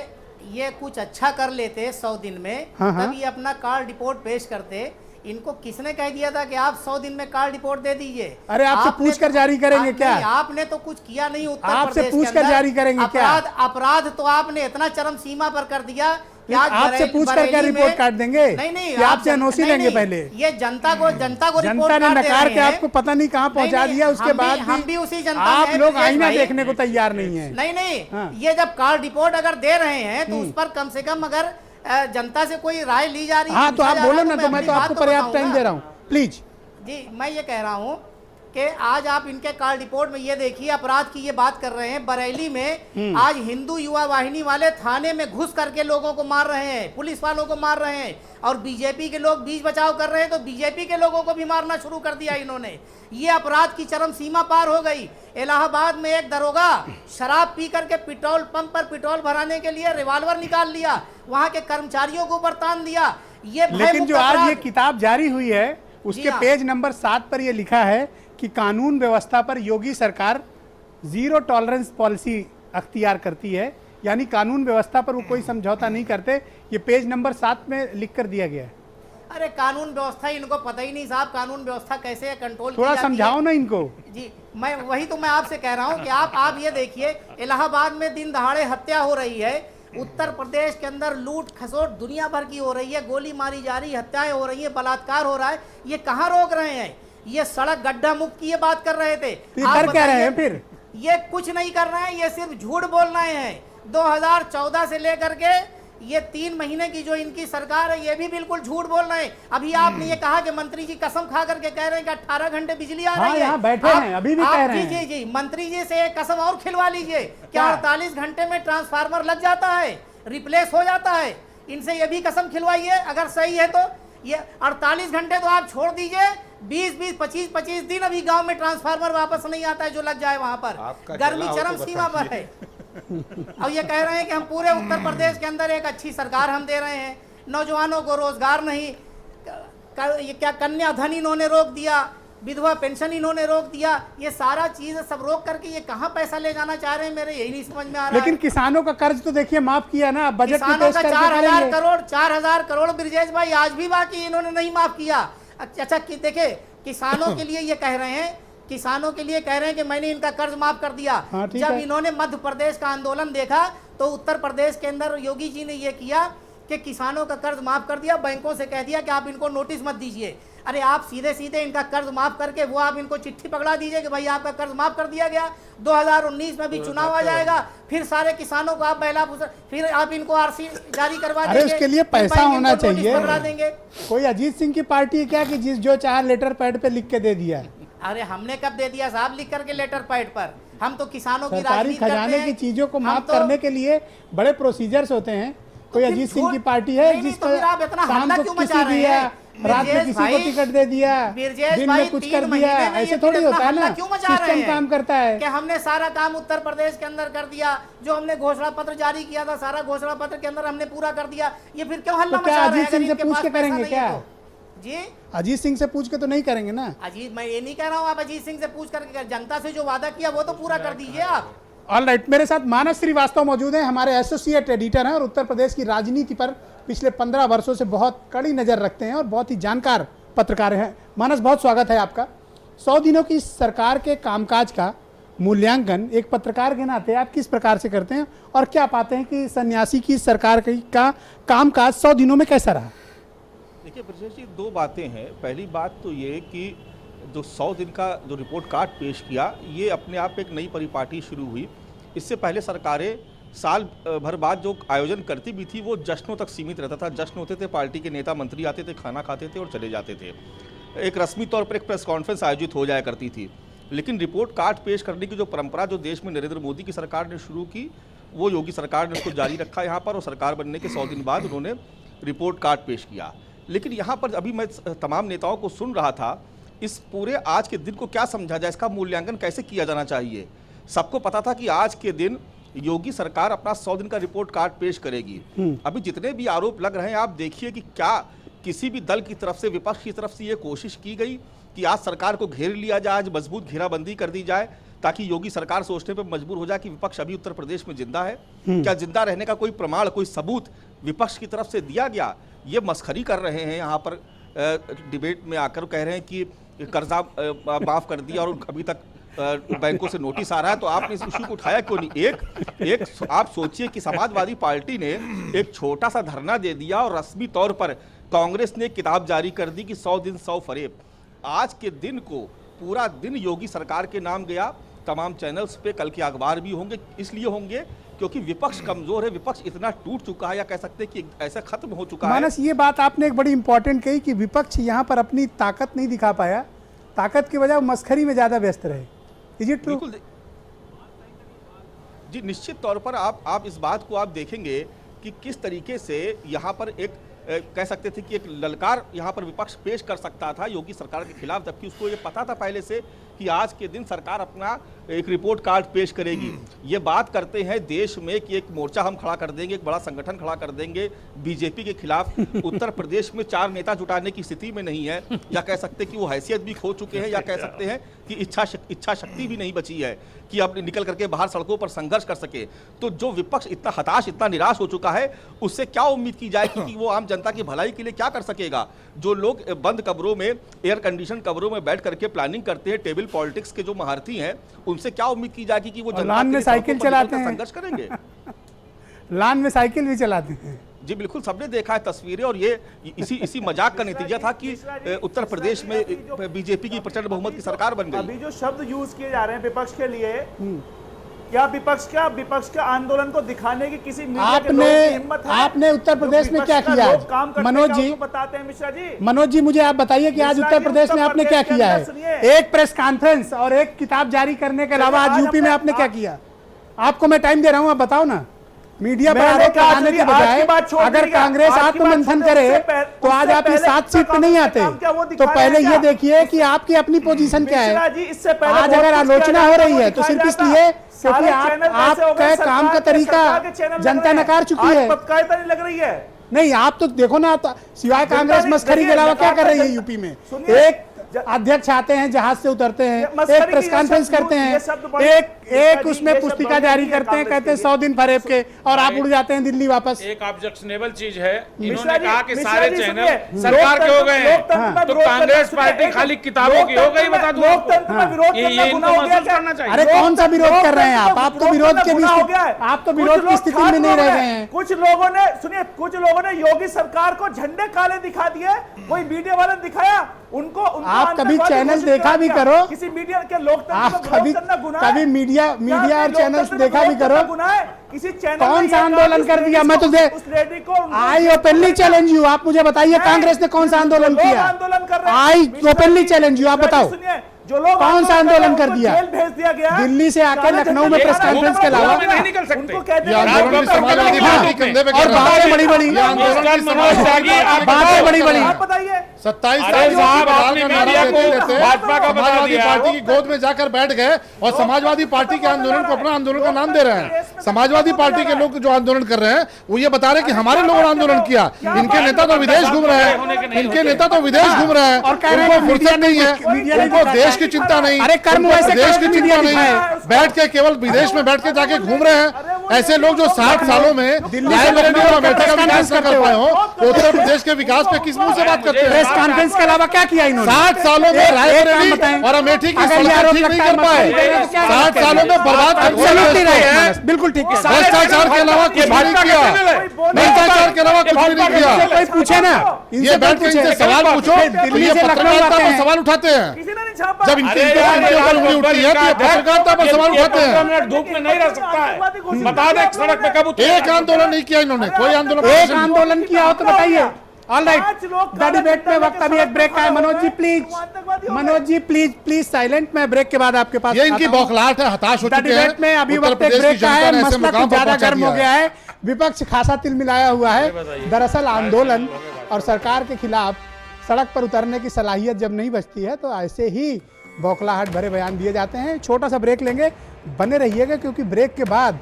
ये कुछ अच्छा कर लेते 100 दिन में, हाँ, तब ये अपना कार्ड रिपोर्ट पेश करते। इनको किसने कह दिया था कि आप 100 दिन में कार्ड रिपोर्ट दे दीजिए? अरे आपसे पूछ कर जारी करेंगे क्या? आपने तो कुछ किया नहीं उत्तर आपसे प्रदेश पूछ के कर अंदर। जारी करेंगे क्या? अपराध तो आपने इतना चरम सीमा पर कर दिया कि आज आपसे पूछ कर क्या रिपोर्ट काट देंगे? नहीं, कि आपसे एनओसी लेंगे पहले? ये जनता को जनता ने नकार के आपको पता नहीं कहाँ पहुँचा दिया, उसके बाद हम भी उसी जनता आप में लोग ब्रजेश आईना भाई। देखने को तैयार नहीं है। नहीं हाँ। ये जब कार्ड रिपोर्ट अगर दे रहे हैं तो उस पर कम से कम अगर जनता से कोई राय ली जा रही है। हाँ, तो आप बोलो ना, तो मैं तो आपको पर्याप्त टाइम दे रहा हूँ, प्लीज। जी, मैं ये कह रहा हूँ कि आज आप इनके कार्ड रिपोर्ट में ये देखिए, अपराध की ये बात कर रहे हैं। बरेली में आज हिंदू युवा वाहिनी वाले थाने में घुस करके लोगों को मार रहे हैं, पुलिस वालों को मार रहे हैं, और बीजेपी के लोग बीच बचाव कर रहे हैं तो बीजेपी के लोगों को भी मारना शुरू कर दिया इन्होंने। ये अपराध की चरम सीमा पार हो गई। इलाहाबाद में एक दरोगा शराब पी करके पेट्रोल पंप पर पेट्रोल भराने के लिए रिवॉल्वर निकाल लिया, वहां के कर्मचारियों को ऊपर तान दिया। ये लेकिन जो आज ये किताब जारी हुई है उसके पेज नंबर 7 पर यह लिखा है कि कानून व्यवस्था पर योगी सरकार 0 टॉलरेंस पॉलिसी अख्तियार करती है, यानी कानून व्यवस्था पर वो कोई समझौता नहीं करते। ये पेज नंबर 7 में लिख कर दिया गया है। अरे कानून व्यवस्था इनको पता ही नहीं साहब, कानून व्यवस्था कैसे कंट्रोल थोड़ा समझाओ ना इनको। जी, मैं आपसे कह रहा हूँ कि आप ये देखिए, इलाहाबाद में दिन दहाड़े हत्या हो रही है, उत्तर प्रदेश के अंदर लूट खसोट दुनिया भर की हो रही है, गोली मारी जा रही है, हत्याएं हो रही है, बलात्कार हो रहा है। ये कहाँ रोक रहे हैं? ये सड़क गड्ढा मुक्त की ये बात कर रहे थे। कर क्या रहे हैं फिर? ये कुछ नहीं कर रहे हैं, ये सिर्फ झूठ बोल रहे हैं। 2014 से लेकर के ये 3 महीने की जो इनकी सरकार है, ये भी बिल्कुल झूठ बोल रहे हैं। अभी आपने ये कहा कि मंत्री जी कसम खा करके कह रहे हैं कि 18 घंटे बिजली आ रही है। यहाँ बैठे हैं, अभी भी कह रहे हैं। जी, मंत्री जी से एक कसम और खिलवा लीजिए, क्या 48 घंटे में ट्रांसफार्मर लग जाता है, रिप्लेस हो जाता है? इनसे ये भी कसम खिलवाइए अगर सही है तो। ये 48 घंटे तो आप छोड़ दीजिए, 20-20, 25-25 दिन अभी गांव में ट्रांसफार्मर वापस नहीं आता है जो लग जाए वहां पर। गर्मी चरम सीमा पर है। और ये कह रहे हैं कि हम पूरे उत्तर प्रदेश के अंदर एक अच्छी सरकार हम दे रहे हैं, नौजवानों को रोजगार नहीं, ये क्या कन्याधन इन्होंने रोक दिया, विधवा पेंशन इन्होंने रोक दिया। ये सारा चीज सब रोक करके ये कहाँ पैसा ले जाना चाह रहे हैं, मेरे यही नहीं समझ में आ रहा है। लेकिन किसानों का कर्ज तो देखिए माफ किया ना, बजट में किसानों पेश का करके 4,000 करोड़ ब्रजेश भाई आज भी बाकी, इन्होंने नहीं माफ किया। अच्छा देखिए, किसानों के लिए ये कह रहे हैं, किसानों के लिए कह रहे हैं कि मैंने इनका कर्ज माफ कर दिया। हाँ, जब इन्होंने मध्य प्रदेश का आंदोलन देखा तो उत्तर प्रदेश के अंदर योगी जी ने ये किया कि किसानों का कर्ज माफ कर दिया, बैंकों से कह दिया कि आप इनको नोटिस मत दीजिए। अरे आप सीधे सीधे इनका कर्ज माफ करके वो आप इनको चिट्ठी पकड़ा दीजिए कि भाई आपका कर्ज माफ कर दिया गया। 2019 में भी चुनाव आ जाएगा, फिर सारे किसानों को आप बहला फुसला, फिर आप इनको आरसी जारी करवा देंगे। अरे उसके लिए पैसा होना चाहिए। पकड़ा देंगे। कोई अजीत सिंह की पार्टी है क्या कि जिस जो चाहे लेटर पैड पे लिख के दे दिया है? अरे हमने कब दे दिया साहब लिख करके लेटर पैड पर? हम तो किसानों की सरकारी राजनीति करते खजाने हैं। की चीजों को हम माफ तो- करने के लिए बड़े प्रोसीजर्स होते हैं। कोई फिर अजीत सिंह झूठ- की पार्टी है नहीं, जिसको तो फिर आप इतना शाम हल्ला को क्यों किसी मचा रहे दिया, हैं? रात में ब्रजेश किसी भाई- को टिकट दे दिया, ब्रजेश दिन भाई में कुछ 3 कर महीने दिया, में ये ऐसे थोड़ी इतना होता है हल्ला ना। क्यों मचा रहे सिस्टम हैं? काम करता है। कि हमने सारा काम उत्तर प्रदेश के अंदर कर दिया, जो हमने घोषणा पत्र जारी किया था सारा घोषणा पत्र के अंदर हमने पूरा कर दिया। ये फिर क्यों हल्ला तो क्या मचा रहे हैं? अजीत सिंह अगर से इनके पूछ पास के पैसा करेंगे नहीं है क्या? तो? जी, अजीत सिंह से पूछ के तो नहीं करेंगे ना। अजीत, मैं ये नहीं कह रहा हूँ आप अजीत सिंह से पूछ करके, जनता से जो वादा किया वो तो पूरा कर दीजिए आप। ऑल राइट, मेरे साथ मानस श्रीवास्तव मौजूद हैं, हमारे एसोसिएट एडिटर हैं और उत्तर प्रदेश की राजनीति पर पिछले 15 वर्षों से बहुत कड़ी नज़र रखते हैं और बहुत ही जानकार पत्रकार हैं। मानस, बहुत स्वागत है आपका। 100 दिनों की सरकार के कामकाज का मूल्यांकन एक पत्रकार के नाते आप किस प्रकार से करते हैं और क्या पाते हैं कि सन्यासी की सरकार का कामकाज 100 दिनों में कैसा रहा? देखिए ब्रजेश जी, 2 बातें हैं। पहली बात तो ये कि जो 100 दिन का जो रिपोर्ट कार्ड पेश किया, ये अपने आप एक नई परिपाटी शुरू हुई। इससे पहले सरकारें साल भर बाद जो आयोजन करती भी थी वो जश्नों तक सीमित रहता था। जश्न होते थे, पार्टी के नेता मंत्री आते थे, खाना खाते थे और चले जाते थे। एक रस्मी तौर पर एक प्रेस कॉन्फ्रेंस आयोजित हो जाया करती थी। लेकिन रिपोर्ट कार्ड पेश करने की जो परंपरा जो देश में नरेंद्र मोदी की सरकार ने शुरू की, वो योगी सरकार ने उसको जारी रखा यहाँ पर, और सरकार बनने के 100 दिन बाद उन्होंने रिपोर्ट कार्ड पेश किया। लेकिन यहाँ पर अभी मैं तमाम नेताओं को सुन रहा था, इस पूरे आज के दिन को क्या समझा जाए, इसका मूल्यांकन कैसे किया जाना चाहिए। सबको पता था कि आज के दिन योगी सरकार अपना 100 दिन का रिपोर्ट कार्ड पेश करेगी। अभी जितने भी आरोप लग रहे हैं आप देखिए कि क्या किसी भी दल की तरफ से, विपक्ष की तरफ से ये कोशिश की गई कि आज सरकार को घेर लिया जाए, आज मजबूत घेराबंदी कर दी जाए ताकि योगी सरकार सोचने पर मजबूर हो जाए कि विपक्ष अभी उत्तर प्रदेश में जिंदा है। क्या जिंदा रहने का कोई प्रमाण, कोई सबूत विपक्ष की तरफ से दिया गया? ये मस्खरी कर रहे हैं यहाँ पर डिबेट में आकर, कह रहे हैं कि कर्जा माफ कर दिया और अभी तक बैंकों से नोटिस आ रहा है, तो आपने इस इशू को उठाया क्यों नहीं? एक आप सोचिए कि समाजवादी पार्टी ने एक छोटा सा धरना दे दिया और रस्मी तौर पर कांग्रेस ने एक किताब जारी कर दी कि 100 दिन 100 फरेब। आज के दिन को पूरा दिन योगी सरकार के नाम गया, तमाम चैनल्स पे, कल के अखबार भी होंगे, इसलिए होंगे क्योंकि विपक्ष कमजोर है, विपक्ष इतना टूट चुका है या कह सकते हैं कि ऐसा खत्म हो चुका है। मानस, ये बात आपने एक बड़ी इंपॉर्टेंट कही कि विपक्ष यहाँ पर अपनी ताकत नहीं दिखा पाया, ताकत की वजह मस्खरी में ज्यादा व्यस्त रहे। Is it true? बिल्कुल जी, निश्चित तौर पर आप इस बात को आप देखेंगे कि किस तरीके से यहाँ पर एक कह सकते थे कि एक ललकार यहाँ पर विपक्ष पेश कर सकता था योगी सरकार के खिलाफ, जबकि उसको ये पता था पहले से कि आज के दिन सरकार अपना एक रिपोर्ट कार्ड पेश करेगी। ये बात करते हैं देश में कि एक मोर्चा हम खड़ा कर देंगे, एक बड़ा संगठन खड़ा कर देंगे बीजेपी के खिलाफ। उत्तर प्रदेश में 4 नेता जुटाने की स्थिति में नहीं है, या कह सकते कि वो हैसियत भी खो चुके हैं, या कह सकते हैं कि इच्छा शक्ति भी नहीं बची है कि अब निकल करके बाहर सड़कों पर संघर्ष कर सके। तो जो विपक्ष इतना हताश, इतना निराश हो चुका है, उससे क्या उम्मीद की जाए कि वो आम जनता की भलाई के लिए क्या कर सकेगा? जो लोग बंद कमरों में, एयर कंडीशन कमरों में बैठ करके प्लानिंग करते हैं, टेबल पॉलिटिक्स के जो महारथी हैं, उनसे क्या उम्मीद की जाएगी कि वो लान में साइकिल चलाते हैं, संघर्ष करेंगे? लान में साइकिल भी चलाते हैं। जी बिल्कुल, सबने देखा है तस्वीरें, और ये इसी मजाक का नतीजा था कि उत्तर प्रदेश में बीजेपी की प्रचंड बहुमत की सरकार बन गई। अभी जो शब्द यूज किए जा रहे हैं विपक्ष के लिए, क्या विपक्ष के आंदोलन को दिखाने की किसी मीडिया के लोगों की हिम्मत है? आपने उत्तर प्रदेश में क्या किया है मनोज जी? बताते हैं मिश्रा जी। मनोज जी, मुझे आप बताइए कि आज उत्तर प्रदेश में आपने क्या किया है? एक प्रेस कॉन्फ्रेंस और एक किताब जारी करने के अलावा आज यूपी में आपने क्या किया? आपको मैं टाइम दे रहा हूं, आप बताओ ना। मीडिया पर आरोप लगाने के बजाय अगर कांग्रेस आत्ममंथन करे तो आज आप इस 7 सीट पे नहीं आते। तो पहले ये देखिए कि आपकी अपनी पोजीशन क्या है। आज अगर आलोचना हो रही है तो सिर्फ इसलिए क्योंकि आपका काम का तरीका जनता नकार चुकी है। लग रही है। नहीं, आप तो देखो ना, सिवाय कांग्रेस मस्खरी के अलावा क्या कर रही है यूपी में? एक अध्यक्ष आते हैं, जहाज से उतरते हैं, एक प्रेस कॉन्फ्रेंस करते हैं, एक उसमें पुस्तिका जारी करते हैं, कहते हैं 100 दिन फरेब के, और आप उड़ जाते हैं दिल्ली वापस। एक ऑब्जेक्शनेबल चीज है, इन्होंने कहा कि सारे चैनल सरकार के हो गए हैं, तो कांग्रेस पार्टी खाली किताबों की हो गई। बता दो, ये इनको महसूस करना चाहिए। अरे कौन सा विरोध कर रहे हैं आप तो विरोध के आप तो विरोध की स्थिति में नहीं रह गए हैं। कुछ लोगों ने, सुनिए, कुछ लोगों ने योगी सरकार को झंडे काले दिखा दिए, कोई मीडिया वाले ने दिखाया उनको। आप कभी चैनल देखा भी करो, किसी मीडिया के आप कभी मीडिया और चैनल देखा भी करो। किसी चैनल कौन सा आंदोलन कर दिया? मैं तुझे आई ओपनली चैलेंज यू, आप मुझे बताइए कांग्रेस ने कौन सा आंदोलन किया? आई ओपनली चैलेंज यू, आप बताओ जो लोग कौन सा आंदोलन कर दिया? जेल भेज दिया गया दिल्ली से आकर लखनऊ में प्रेस कॉन्फ्रेंस के अलावा नहीं निकल सकते। और बातें बड़ी बड़ी, बातें बड़ी बड़ी। 27 भाजपा का समाजवादी पार्टी की गोद में जाकर बैठ गए और समाजवादी पार्टी के आंदोलन को अपना आंदोलन का नाम दे रहे हैं। समाजवादी पार्टी के लोग जो आंदोलन कर रहे हैं वो ये बता रहे हैं कि हमारे लोगों ने आंदोलन किया। इनके नेता तो विदेश घूम रहे हैं, इनके नेता तो विदेश घूम रहे हैं, उनको फुर्सत नहीं है, उनको देश की चिंता नहीं, अरे कर्म वैसे देश की चिंता नहीं है, बैठ के केवल विदेश में बैठ के जाके घूम रहे हैं। ऐसे लोग जो 60 सालों में रायबरेली और अमेठी का विकास न कर पाए हो, उत्तर प्रदेश के विकास पे किस मुंह से बात करते हैं? प्रेस कॉन्फ्रेंस के अलावा क्या किया इन्होंने? 60 सालों में रायबरेली और अमेठी की सड़कें ठीक नहीं कर पाए, 60 सालों में बर्बाद कर दिया। बिल्कुल ठीक है। भ्रष्टाचार के अलावा कुछ भी नहीं किया, भ्रष्टाचार के अलावा कुछ भी नहीं किया। कोई पूछे ना, ये बैठ के इनसे सवाल पूछो तो ये पत्रकारिता पर सवाल उठाते हैं। जब इनके ऊपर उंगली उठती है तो ये पत्रकारिता पर सवाल उठाते हैं। धूप में नहीं रह सकता है, बता दे सड़क पे कब उतरे। एक आंदोलन नहीं किया इन्होंने, कोई आंदोलन। एक आंदोलन किया हो तो बताइए। ऑल राइट, द डिबेट में वक्त अभी एक ब्रेक का है। Manoj ji please silent. मैं ब्रेक के बाद आपके पास। ये इनकी बौखलाहट है, हताश हो चुके हैं। डिबेट में अभी वक्त एक ब्रेक का है, मसला ज्यादा गर्म हो गया है, विपक्ष खासा तिलमिलाया हुआ है। दरअसल आंदोलन और सरकार के खिलाफ सड़क पर उतरने की सलाहियत जब नहीं बचती है तो ऐसे ही बौखलाहट भरे बयान दिए जाते हैं। छोटा सा ब्रेक लेंगे, बने रहिएगा क्योंकि ब्रेक के बाद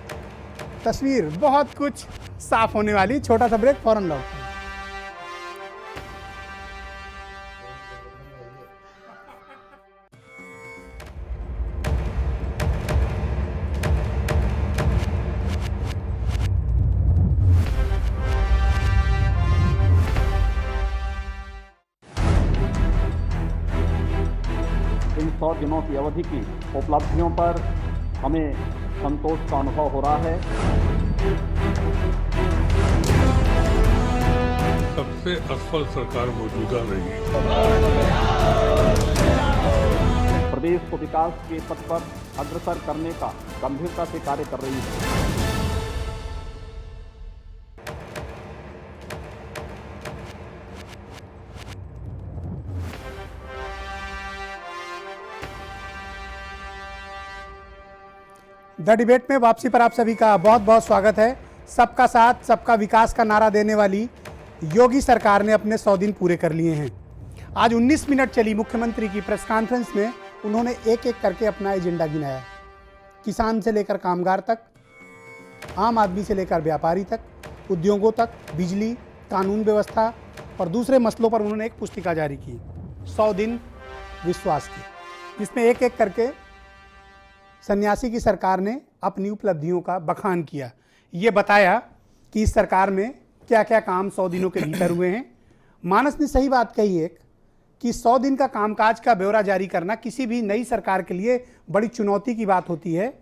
तस्वीर बहुत कुछ साफ होने वाली। छोटा सा ब्रेक, फौरन लौट। इन 100 दिनों की अवधि की उपलब्धियों पर हमें संतोष का अनुभव हो रहा है। सबसे असफल सरकार मौजूदा रही है। प्रदेश को विकास के पथ पर अग्रसर करने का गंभीरता से कार्य कर रही है। द डिबेट में वापसी पर आप सभी का बहुत बहुत स्वागत है। सबका साथ सबका विकास का नारा देने वाली योगी सरकार ने अपने 100 दिन पूरे कर लिए हैं। आज 19 मिनट चली मुख्यमंत्री की प्रेस कॉन्फ्रेंस में उन्होंने एक एक करके अपना एजेंडा गिनाया। किसान से लेकर कामगार तक, आम आदमी से लेकर व्यापारी तक, उद्योगों तक, बिजली, कानून व्यवस्था और दूसरे मसलों पर उन्होंने एक पुस्तिका जारी की, 100 दिन विश्वास की, जिसमें एक एक करके सन्यासी की सरकार ने अपनी उपलब्धियों का बखान किया। ये बताया कि इस सरकार में क्या क्या काम 100 दिनों के भीतर हुए हैं। मानस ने सही बात कही एक कि 100 दिन का कामकाज का ब्यौरा जारी करना किसी भी नई सरकार के लिए बड़ी चुनौती की बात होती है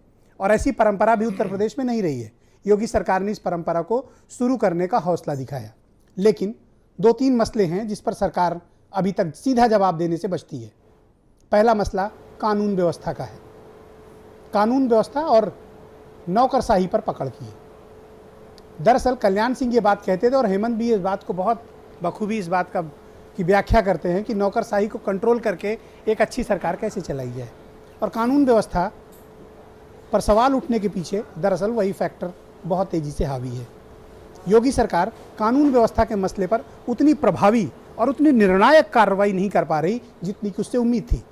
और ऐसी परंपरा भी उत्तर प्रदेश में नहीं रही है। योगी सरकार ने इस परंपरा को शुरू करने का हौसला दिखाया, लेकिन 2-3 मसले हैं जिस पर सरकार अभी तक सीधा जवाब देने से बचती है। पहला मसला कानून व्यवस्था का है। कानून व्यवस्था और नौकरशाही पर पकड़ की है। दरअसल कल्याण सिंह ये बात कहते थे और हेमंत भी इस बात को बहुत बखूबी इस बात की व्याख्या करते हैं कि नौकरशाही को कंट्रोल करके एक अच्छी सरकार कैसे चलाई जाए। और कानून व्यवस्था पर सवाल उठने के पीछे दरअसल वही फैक्टर बहुत तेज़ी से हावी है। योगी सरकार कानून व्यवस्था के मसले पर उतनी प्रभावी और उतनी निर्णायक कार्रवाई नहीं कर पा रही जितनी कि उससे उम्मीद थी।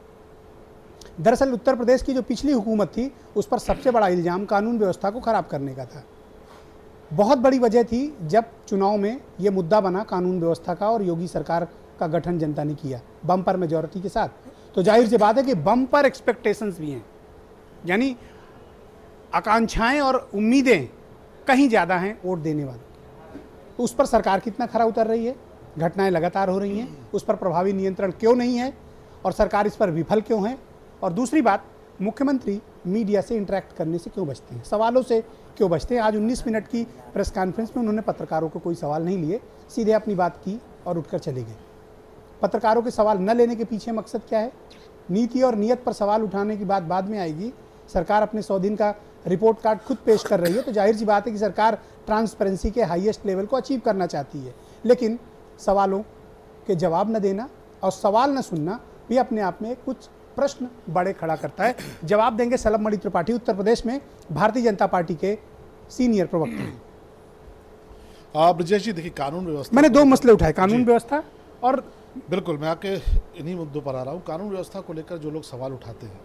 दरअसल उत्तर प्रदेश की जो पिछली हुकूमत थी उस पर सबसे बड़ा इल्ज़ाम कानून व्यवस्था को ख़राब करने का था। बहुत बड़ी वजह थी जब चुनाव में ये मुद्दा बना कानून व्यवस्था का और योगी सरकार का गठन जनता ने किया बम्पर मेजॉरिटी के साथ। तो जाहिर सी बात है कि बम्पर एक्सपेक्टेशंस भी हैं, यानी आकांक्षाएं और उम्मीदें कहीं ज़्यादा हैं वोट देने वाले। तो उस पर सरकार कितना खरा उतर रही है, घटनाएं लगातार हो रही हैं, उस पर प्रभावी नियंत्रण क्यों नहीं है और सरकार इस पर विफल क्यों है। और दूसरी बात, मुख्यमंत्री मीडिया से इंटरेक्ट करने से क्यों बचते हैं, सवालों से क्यों बचते हैं। आज 19 मिनट की प्रेस कॉन्फ्रेंस में उन्होंने पत्रकारों को कोई सवाल नहीं लिए, सीधे अपनी बात की और उठकर चले गए। पत्रकारों के सवाल न लेने के पीछे मकसद क्या है? नीति और नीयत पर सवाल उठाने की बात बाद में आएगी। सरकार अपने 100 दिन का रिपोर्ट कार्ड खुद पेश कर रही है, तो जाहिर सी बात है कि सरकार ट्रांसपेरेंसी के हाईएस्ट लेवल को अचीव करना चाहती है। लेकिन सवालों के जवाब न देना और सवाल न सुनना भी अपने आप में कुछ प्रश्न बड़े खड़ा करता है। जवाब देंगे सलभमणि त्रिपाठी, उत्तर प्रदेश में भारतीय जनता पार्टी के सीनियर प्रवक्ता हैं। ब्रजेश जी देखिए, कानून व्यवस्था, मैंने 2 मसले उठाए, कानून व्यवस्था और बिल्कुल मैं आके इन्हीं मुद्दों पर आ रहा हूँ। कानून व्यवस्था को लेकर जो लोग सवाल उठाते हैं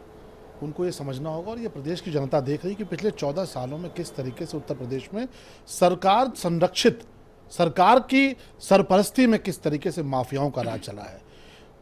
उनको ये समझना होगा और ये प्रदेश की जनता देख रही है कि पिछले 14 सालों में किस तरीके से उत्तर प्रदेश में सरकार संरक्षित, सरकार की सरपरस्ती में किस तरीके से माफियाओं का राज चला है।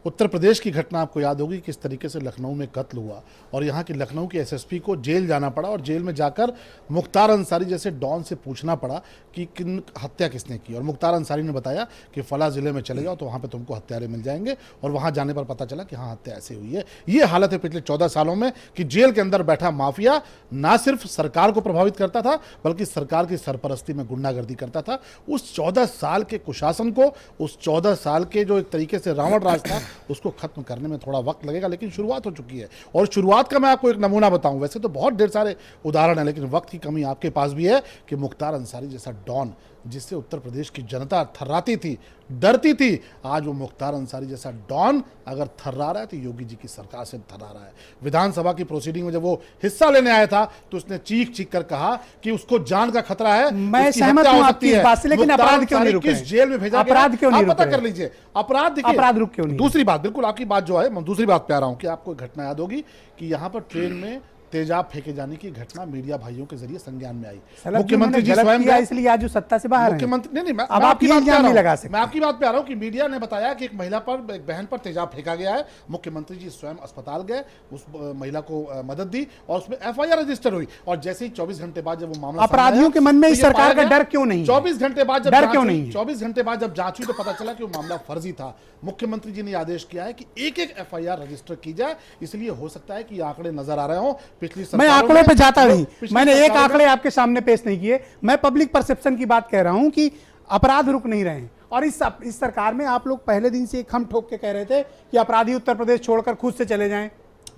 उत्तर प्रदेश की घटना आपको याद होगी किस तरीके से लखनऊ में कत्ल हुआ और यहाँ की लखनऊ के एसएसपी को जेल जाना पड़ा और जेल में जाकर मुख्तार अंसारी जैसे डॉन से पूछना पड़ा कि किन हत्या किसने की, और मुख्तार अंसारी ने बताया कि फला ज़िले में चले जाओ तो वहाँ पे तुमको हत्यारे मिल जाएंगे, और वहाँ जाने पर पता चला कि हाँ हत्या ऐसे हुई है। ये हालत है पिछले 14 सालों में कि जेल के अंदर बैठा माफिया ना सिर्फ सरकार को प्रभावित करता था बल्कि सरकार की सरपरस्ती में गुंडागर्दी करता था। उस 14 साल के कुशासन को, उस 14 साल के जो एक तरीके से रावण राज था, उसको खत्म करने में थोड़ा वक्त लगेगा, लेकिन शुरुआत हो चुकी है। और शुरुआत का मैं आपको एक नमूना बताऊं, वैसे तो बहुत ढेर सारे उदाहरण हैं लेकिन वक्त की कमी आपके पास भी है कि मुख्तार अंसारी जैसा डॉन जिससे उत्तर प्रदेश की जनता थर्राती थी, डरती थी, आज वो मुख्तार अंसारी जैसा डॉन अगर थर्रा रहा है तो योगी जी की सरकार से थर्रा रहा है। विधानसभा की प्रोसीडिंग में जब वो हिस्सा लेने आया था तो उसने चीख चीख कर कहा कि उसको जान का खतरा है, मैं सहमत हूं आपकी इस बात से, लेकिन अपराध क्यों नहीं रुके, किस जेल में भेजा अपराध क्यों नहीं रुके, पता कर लीजिए। अपराध देखिए, अपराध रुक क्यों नहीं। दूसरी बात, बिल्कुल आपकी बात जो है, मैं दूसरी बात पे आ रहा हूं कि आपको घटना याद होगी कि यहाँ पर ट्रेन में तेजाब फेंके जाने की घटना मीडिया भाइयों के जरिए संज्ञान में आई। मुख्यमंत्री जी स्वयं गए, इसलिए आज जो सत्ता से बाहर हैं। मुख्यमंत्री नहीं, अब आप ये इल्जाम नहीं लगा सकते। मैं आपकी बात पे आ रहा हूँ कि मीडिया ने बताया कि एक महिला पर, एक बहन पर तेजाब फेंका गया है। मुख्यमंत्री जी स्वयं अस्पताल गए, उस महिला को मदद दी और उसमें FIR रजिस्टर हुई। और जैसे ही 24 घंटे बाद जब वो मामला अपराधियों के मन में इस सरकार का डर क्यों नहीं? 24 घंटे बाद जब डर क्यों नहीं? 24 घंटे बाद जब जांच हुई तो पता चला कि वो मामला फर्जी था। मुख्यमंत्री जी ने आदेश किया है कि एक एक FIR रजिस्टर की जाए। इसलिए हो सकता है कि आंकड़े नजर आ रहे हो पिछली मैं आंकड़ों पे जाता नहीं, मैंने एक आंकड़े आपके सामने पेश नहीं किए। मैं पब्लिक परसेप्शन की बात कह रहा हूं कि अपराध रुक नहीं रहे हैं। और इस सरकार में आप लोग पहले दिन से खम ठोक के कह रहे थे कि अपराधी उत्तर प्रदेश छोड़कर खुद से चले जाएं,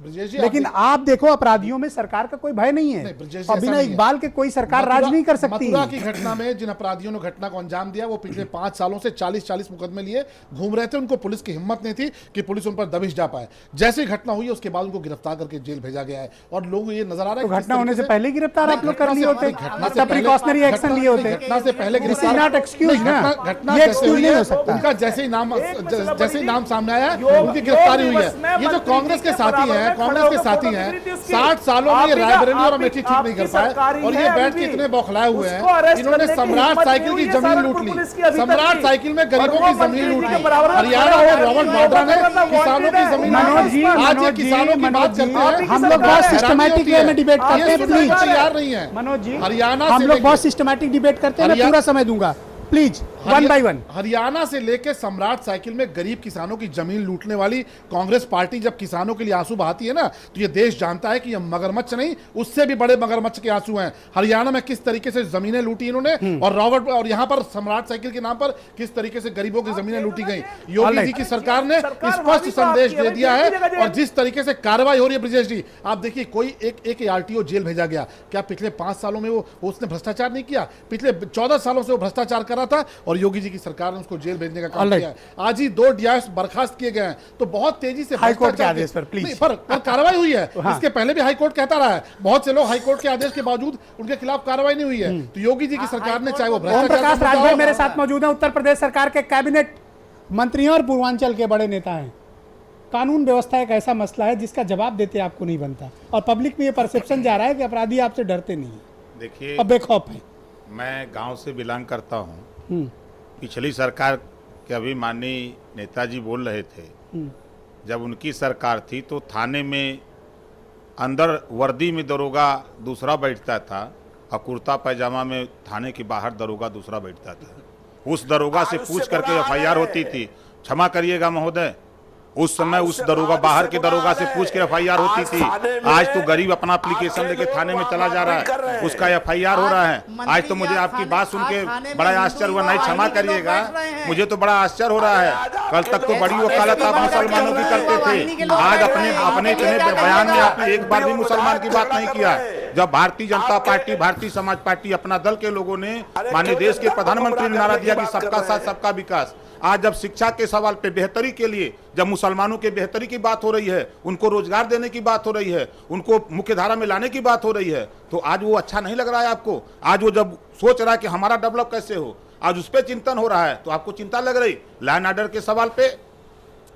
लेकिन आप देखो अपराधियों में सरकार का कोई भय नहीं है। और बिना इकबाल के कोई सरकार राज नहीं कर सकती। मथुरा की घटना में जिन अपराधियों ने घटना को अंजाम दिया वो पिछले 5 सालों से 40-40 मुकदमे लिए घूम रहे थे। उनको पुलिस की हिम्मत नहीं थी कि पुलिस उन पर दबिश जा पाए। जैसे घटना हुई उसके बाद उनको गिरफ्तार करके जेल भेजा गया है। और लोग ये नजर आ रहा है घटना होने से पहले गिरफ्तार आप लोग कर लिए होते, प्रिकॉशनरी एक्शन लिए होते। घटना से पहले घटना उनका जैसे ही नाम सामने आया उनकी गिरफ्तारी हुई है। ये जो कांग्रेस के साथी है, कांग्रेस के साथी हैं, 60 सालों में ये रायबरेली और अमेठी ठीक नहीं कर पाए और ये बैठ के इतने बौखलाए हुए हैं। इन्होंने सम्राट साइकिल की जमीन लूट ली, सम्राट साइकिल में गरीबों की जमीन लूट ली। हरियाणा और रॉबर्ट वाड्रा ने किसानों की जमीन लूटी। आज ये किसानों की बात करते हैं। हम लोग बहुत सिस्टमैटिक वे में डिबेट करते हैं, प्लीज तैयार नहीं है मनोज जी। हरियाणा हम लोग बहुत सिस्टमैटिक डिबेट करते हैं, मैं पूरा समय दूंगा, please one by one. Haryana से लेकर सम्राट साइकिल में गरीब किसानों की जमीन लूटने वाली कांग्रेस पार्टी जब किसानों के लिए आंसू बहाती है ना, तो ये देश जानता है कि ये मगरमच्छ नहीं, उससे भी बड़े मगरमच्छ के आंसू हैं। हरियाणा में किस तरीके से जमीनें लूटी इन्होंने और यहाँ पर सम्राट साइकिल के नाम पर किस तरीके से गरीबों की जमीनें लूटी गई। योगी जी की सरकार ने स्पष्ट संदेश दे दिया है। और जिस तरीके से कार्रवाई हो रही है ब्रजेश जी, आप देखिए कोई एक RTO जेल भेजा गया। क्या पिछले 5 सालों में वो उसने भ्रष्टाचार नहीं किया? पिछले 14 सालों से वो भ्रष्टाचार कर रहा था और योगी जी की सरकार ने उसको जेल भेजने का काम किया है। आज ही 2 DIS बर्खास्त किए गए हैं। तो बहुत तेजी से हाईकोर्ट के आदेश पर प्लीज पर कार्रवाई हुई है। इसके पहले भी हाईकोर्ट कहता रहा है, बहुत से लोग हाईकोर्ट के आदेश के बावजूद उनके खिलाफ कार्रवाई नहीं हुई है। तो योगी जी की सरकार ने चाहे वो ओम प्रकाश राजभर मेरे साथ मौजूद है, उत्तर प्रदेश सरकार के कैबिनेट मंत्री और पूर्वांचल के बड़े नेता हैं। कानून व्यवस्था एक ऐसा मसला है जिसका जवाब देते आपको नहीं बनता और पब्लिक में ये परसेप्शन जा रहा है कि अपराधी आपसे डरते नहीं है, देखिए अब बेखौफ है। मैं गांव से बिलोंग करता हूं। पिछली सरकार के अभी माननीय नेताजी बोल रहे थे, जब उनकी सरकार थी तो थाने में अंदर वर्दी में दरोगा दूसरा बैठता था और कुर्ता पैजामा में थाने के बाहर दरोगा दूसरा बैठता था। उस दरोगा से पूछ करके FIR होती थी। क्षमा करिएगा महोदय, उस समय उस दरोगा बाहर के दरोगा से पूछ के FIR होती थी। आज तो गरीब अपना एप्लीकेशन लेके थाने में चला जा रहा है, उसका FIR हो रहा है। आज तो मुझे आपकी बात सुन के बड़ा आश्चर्य हुआ। नहीं, क्षमा करिएगा, मुझे तो बड़ा आश्चर्य हो रहा है। कल तक तो बड़ी वकालत आप मुसलमानों की करते थे, आज अपने इतने बयान में आपने एक बार भी मुसलमान की बात नहीं किया। जब भारतीय जनता पार्टी, भारतीय समाज पार्टी, अपना दल के लोगों ने माननीय देश के प्रधानमंत्री ने नारा दिया कि सबका साथ सबका विकास, आज जब शिक्षा के सवाल पे बेहतरी के लिए, जब मुसलमानों के बेहतरी की बात हो रही है, उनको रोजगार देने की बात हो रही है, उनको मुख्य धारा में लाने की बात हो रही है, तो आज वो अच्छा नहीं लग रहा है आपको? आज वो जब सोच रहा है कि हमारा डेवलप कैसे हो, आज उस पर चिंतन हो रहा है, तो आपको चिंता लग रही। लॉ एंड ऑर्डर के सवाल पे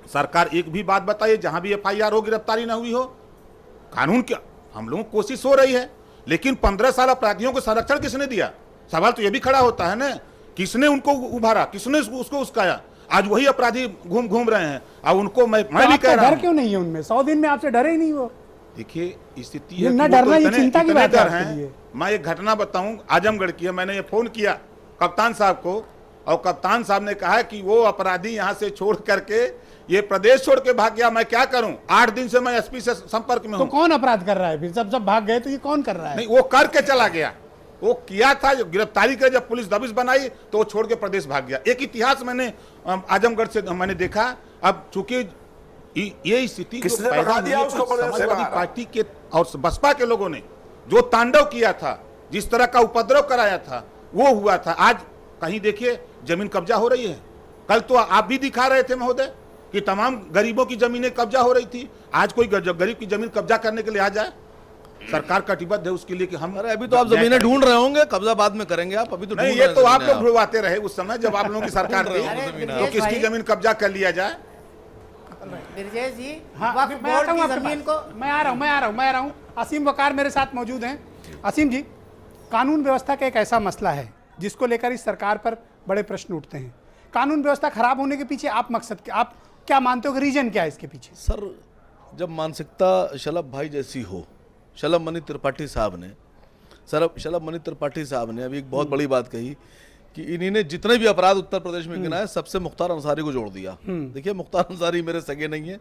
सरकार एक भी बात बताइए जहां भी FIR हो, गिरफ्तारी ना हुई हो। कानून क्या, हम लोगों को कोशिश हो रही है, लेकिन 15 साल अपराधियों को संरक्षण किसने दिया? सवाल तो ये भी खड़ा होता है ना, किसने उनको उभारा, किसने उसको उसकाया? आज वही अपराधी घूम रहे हैं। अब उनको मैं भी कह रहा हूं, डर क्यों नहीं है उनमें? 100 दिन में आपसे डरे ही नहीं वो। देखिए स्थिति है, ना डरना, ये चिंता की बात है। मैं एक घटना बताऊं, आजमगढ़ की है। मैंने ये फोन किया कप्तान साहब को और कप्तान साहब ने कहा कि वो अपराधी यहाँ से छोड़ करके ये प्रदेश छोड़ के भाग गया। मैं क्या करूं? 8 दिन से मैं SP से संपर्क में हूं। तो कौन अपराध कर रहा है फिर? सब भाग गए तो ये कौन कर रहा है? नहीं, वो करके चला गया, वो किया था। गिरफ्तारी कर जब पुलिस दबिश बनाई तो वो छोड़ के प्रदेश भाग गया। एक इतिहास मैंने आजमगढ़ से मैंने देखा। अब चूंकि ये स्थिति पैदा हुई है, समाजवादी पार्टी के और बसपा के लोगों ने जो तांडव किया था, जिस तरह का उपद्रव कराया था, वो हुआ था। आज कहीं देखिए जमीन कब्जा हो रही है। कल तो आप भी दिखा रहे थे महोदय कि तमाम गरीबों की जमीनें कब्जा हो रही थी। आज कोई गरीब की जमीन कब्जा करने के लिए आ जाए, सरकार कटिबद्ध है उसके लिए कि हम। अरे अभी तो आप जमीनें ढूंढ रहे होंगे, कब्जा बाद में करेंगे आप, अभी तो नहीं। ये तो आप लोग ढूंढवाते रहे उस समय जब आप लोगों की सरकार थी, तो किसकी जमीन कब्जा कर लिया जाए। ब्रजेश जी हाँ, वक्फ मैं आता बोर्ड हूँ की आपके जमीन पास। को मैं आ रहा हूँ। असीम वकार मेरे साथ मौजूद हैं। असीम जी, कानून व्यवस्था का एक ऐसा मसला है जिसको लेकर इस सरकार पर बड़े प्रश्न उठते हैं। कानून व्यवस्था खराब होने के पीछे आप क्या मानते हो कि रीजन क्या है इसके पीछे? सर, जब मानसिकता शलभ भाई जैसी हो, शलभ मणि त्रिपाठी साहब ने अभी एक बहुत बड़ी बात कही कि इन्हीं ने जितने भी अपराध उत्तर प्रदेश में गिनाए सबसे मुख्तार अंसारी को जोड़ दिया। देखिए, मुख्तार अंसारी मेरे सगे नहीं है,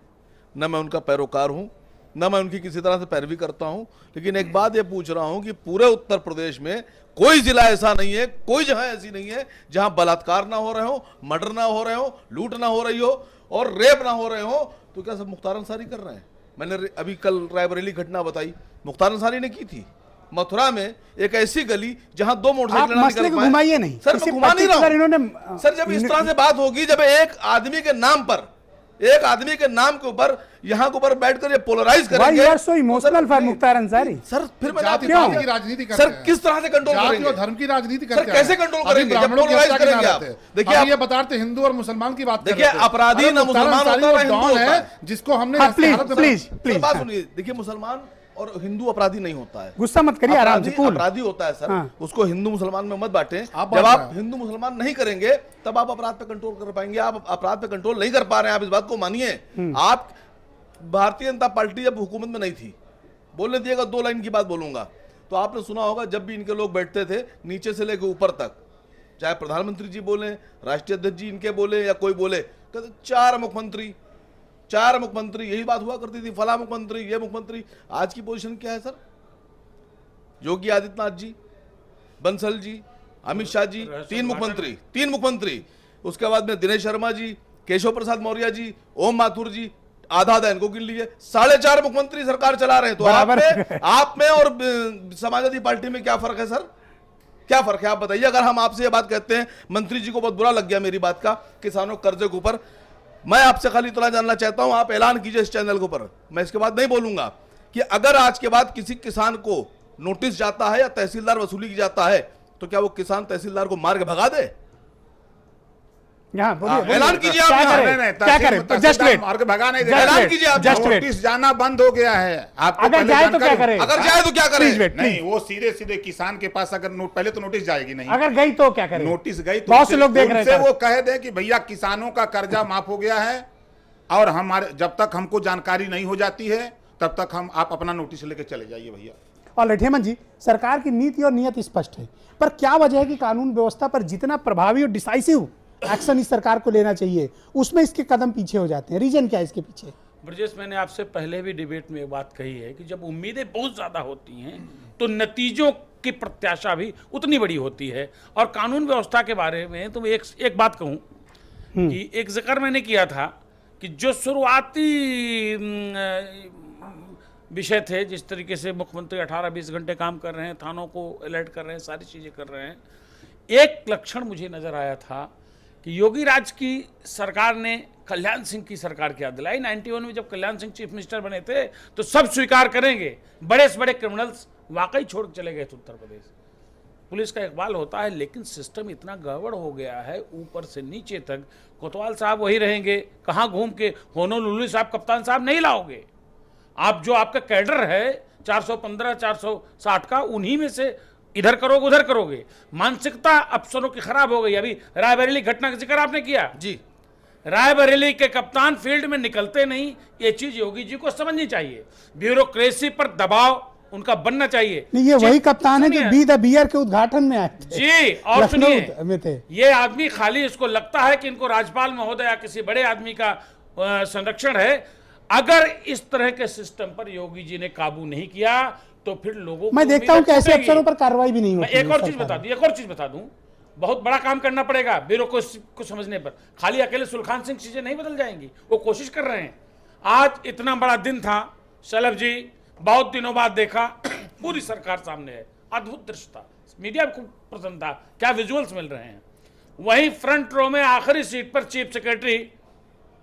न मैं उनका पैरोकार हूं, न मैं उनकी किसी तरह से पैरवी करता हूं, लेकिन एक बात ये पूछ रहा हूं कि पूरे उत्तर प्रदेश में कोई जिला ऐसा नहीं है, कोई जगह ऐसी नहीं है जहां बलात्कार ना हो रहे हो, मर्डर ना हो रहे हो, लूट ना हो रही हो और रेप ना हो रहे हो, तो क्या सब मुख्तार अंसारी कर रहे हैं? मैंने अभी कल रायबरेली घटना बताई, मुख्तार अंसारी ने की थी। मथुरा में एक ऐसी गली जहां 2 मोटरसाइकिल आप मसले को घुमाइए नहीं। सर, मैं घुमा नहीं रहा हूं। सर, जब इस तरह से बात होगी, जब एक आदमी के नाम के ऊपर यहाँ के ऊपर बैठकर ये पोलराइज करेंगे, Why you are so emotional for Mukhtar Ansari? Sir, फिर मैं जाति क्यों? धर्म की राजनीति करते सर, हैं। किस तरह से कंट्रोल जाति करेंगे? और धर्म की राजनीति सर, करते हैं। कैसे कंट्रोल अभी करेंगे? जब ब्राह्मणों की पोलराइज हत्या करेंगे करना आप। रहते हैं। देखिए, अभी आप ये बता रहे थे हिंदू और मुसलमान की बात कर देखिए, रहे थे। अपराधी अरे ना मुख्तार मुसलमान अंसारी होता है, वो ना हिंदू डॉन होता है है। जिसको हमने हाँ, प्लीज शहादत- प्लीज बात सुनिए। देखिए, मुसलमान और हिंदू अपराधी नहीं होता है। गुस्सा मत करिए, आराम से, कूल। अपराधी होता है सर। हाँ। उसको हिंदू मुसलमान में मत बांटें। आप जब बांट आप रहे हैं। हिंदू मुसलमान नहीं करेंगे तब आप अपराध पे कंट्रोल कर पाएंगे। आप अपराध पे कंट्रोल नहीं कर पा रहे हैं, आप इस बात को मानिए। आप भारतीय जनता पार्टी जब हुकूमत में नहीं थी, बोलने दिएगा 2 लाइन की बात बोलूंगा, तो आपने सुना होगा जब भी इनके लोग बैठते थे नीचे से लेकर ऊपर तक, चाहे प्रधानमंत्री जी बोले, राष्ट्रीय अध्यक्ष जी इनके बोले या कोई बोले, कहते 4 मुख्यमंत्री, यही बात हुआ करती थी, फला मुख्यमंत्री, ये मुख्यमंत्री। आज की पोजीशन क्या है सर? योगी आदित्यनाथ जी, बंसल जी, अमित शाह जी, 3 मुख्यमंत्री। उसके बाद में दिनेश शर्मा जी, केशव प्रसाद मौर्य जी, ओम माथुर जी, आधा इनको गिन लीजिए, 4.5 मुख्यमंत्री सरकार चला रहे हैं। तो आप में और समाजवादी पार्टी में क्या फर्क है सर? क्या फर्क है आप बताइए। अगर हम आपसे ये बात कहते हैं, मंत्री जी को बहुत बुरा लग गया मेरी बात का, किसानों कर्जे के ऊपर, मैं आपसे खाली इतना जानना चाहता हूं, आप ऐलान कीजिए इस चैनल के ऊपर, मैं इसके बाद नहीं बोलूंगा, कि अगर आज के बाद किसी किसान को नोटिस जाता है या तहसीलदार वसूली की जाता है, तो क्या वो किसान तहसीलदार को मार के भगा दे? यहाँ बोलिए, ऐलान कीजिए आप। क्या करें? जस्ट वेट, भगा नहीं ऐलान कीजिए आप। Just wait. नोटिस जाना बंद हो गया है। आपको अगर पहले जाए तो जानकारी- क्या करें? अगर जाए तो क्या करें? प्लीज वेट, नहीं, वो सीधे किसान के पास अगर पहले तो नोटिस जाएगी नहीं। अगर गई तो क्या करें? नोटिस गई तो बहुत से लोग देख रहे उनसे हैं वो कह दें कि भैया किसानों का कर्जा माफ हो गया है, और हमारे जब तक हमको जानकारी नहीं हो जाती है तब तक आप अपना नोटिस लेके चले जाइए भैया। और हेमंत जी, सरकार की नीति और नियत स्पष्ट है, पर क्या वजह है कि कानून व्यवस्था पर जितना प्रभावी और डिसाइसिव एक्शन इस सरकार को लेना चाहिए, उसमें इसके कदम पीछे हो जाते हैं? रीजन क्या है इसके पीछे? ब्रजेश, मैंने आपसे पहले भी डिबेट में एक बात कही है कि जब उम्मीदें बहुत ज़्यादा होती हैं तो नतीजों की प्रत्याशा भी उतनी बड़ी होती है। और कानून व्यवस्था के बारे में तो एक बात कहूँ कि एक जिक्र मैंने किया था कि जो शुरुआती विषय थे, जिस तरीके से मुख्यमंत्री 18-20 घंटे काम कर रहे हैं, थानों को अलर्ट कर रहे हैं, सारी चीज़ें कर रहे हैं, एक लक्षण मुझे नज़र आया था कि योगी राज की सरकार ने कल्याण सिंह की सरकार की याद दिलाई। 91 में जब कल्याण सिंह चीफ मिनिस्टर बने थे तो सब स्वीकार करेंगे, बड़े से बड़े क्रिमिनल्स वाकई छोड़ चले गए थे उत्तर प्रदेश। पुलिस का इकबाल होता है, लेकिन सिस्टम इतना गड़बड़ हो गया है ऊपर से नीचे तक। कोतवाल साहब वही रहेंगे, कहाँ घूम के होनोलुलु साहब, कप्तान साहब नहीं लाओगे आप। जो आपका कैडर है 415 460 का, उन्हीं में से इधर करोगे उधर करोगे। मानसिकता अफसरों की खराब हो गई। अभी रायबरेली घटना का जिक्र आपने किया जी, रायबरेली के कप्तान फील्ड में निकलते नहीं, ये चीज योगी जी को समझनी चाहिए। ब्यूरोक्रेसी पर दबाव उनका बनना चाहिए। नहीं, ये वही कप्तान है जो बी द बियर के उद्घाटन में आए थे जी। और सुनिए, लखनऊ में थे। ये आदमी खाली इसको लगता है कि इनको राज्यपाल महोदय या किसी बड़े आदमी का संरक्षण है। अगर इस तरह के सिस्टम पर योगी जी ने काबू नहीं किया तो फिर लोगों को मैं देखता हूं कि ऐसे अफसरों पर कार्रवाई भी नहीं मैं होती। एक और चीज बता दूं, बहुत बड़ा काम करना पड़ेगा ब्यूरोक्रेसी को समझने पर। खाली अकेले सुलखान सिंह चीजें नहीं बदल जाएंगी, वो कोशिश कर रहे हैं। आज इतना बड़ा दिन था शलभ जी, बहुत दिनों बाद देखा, पूरी सरकार सामने है, अद्भुत दृश्य था, मीडिया को पसंद था, क्या विजुअल्स मिल रहे हैं। वहीं फ्रंट रो में आखिरी सीट पर चीफ सेक्रेटरी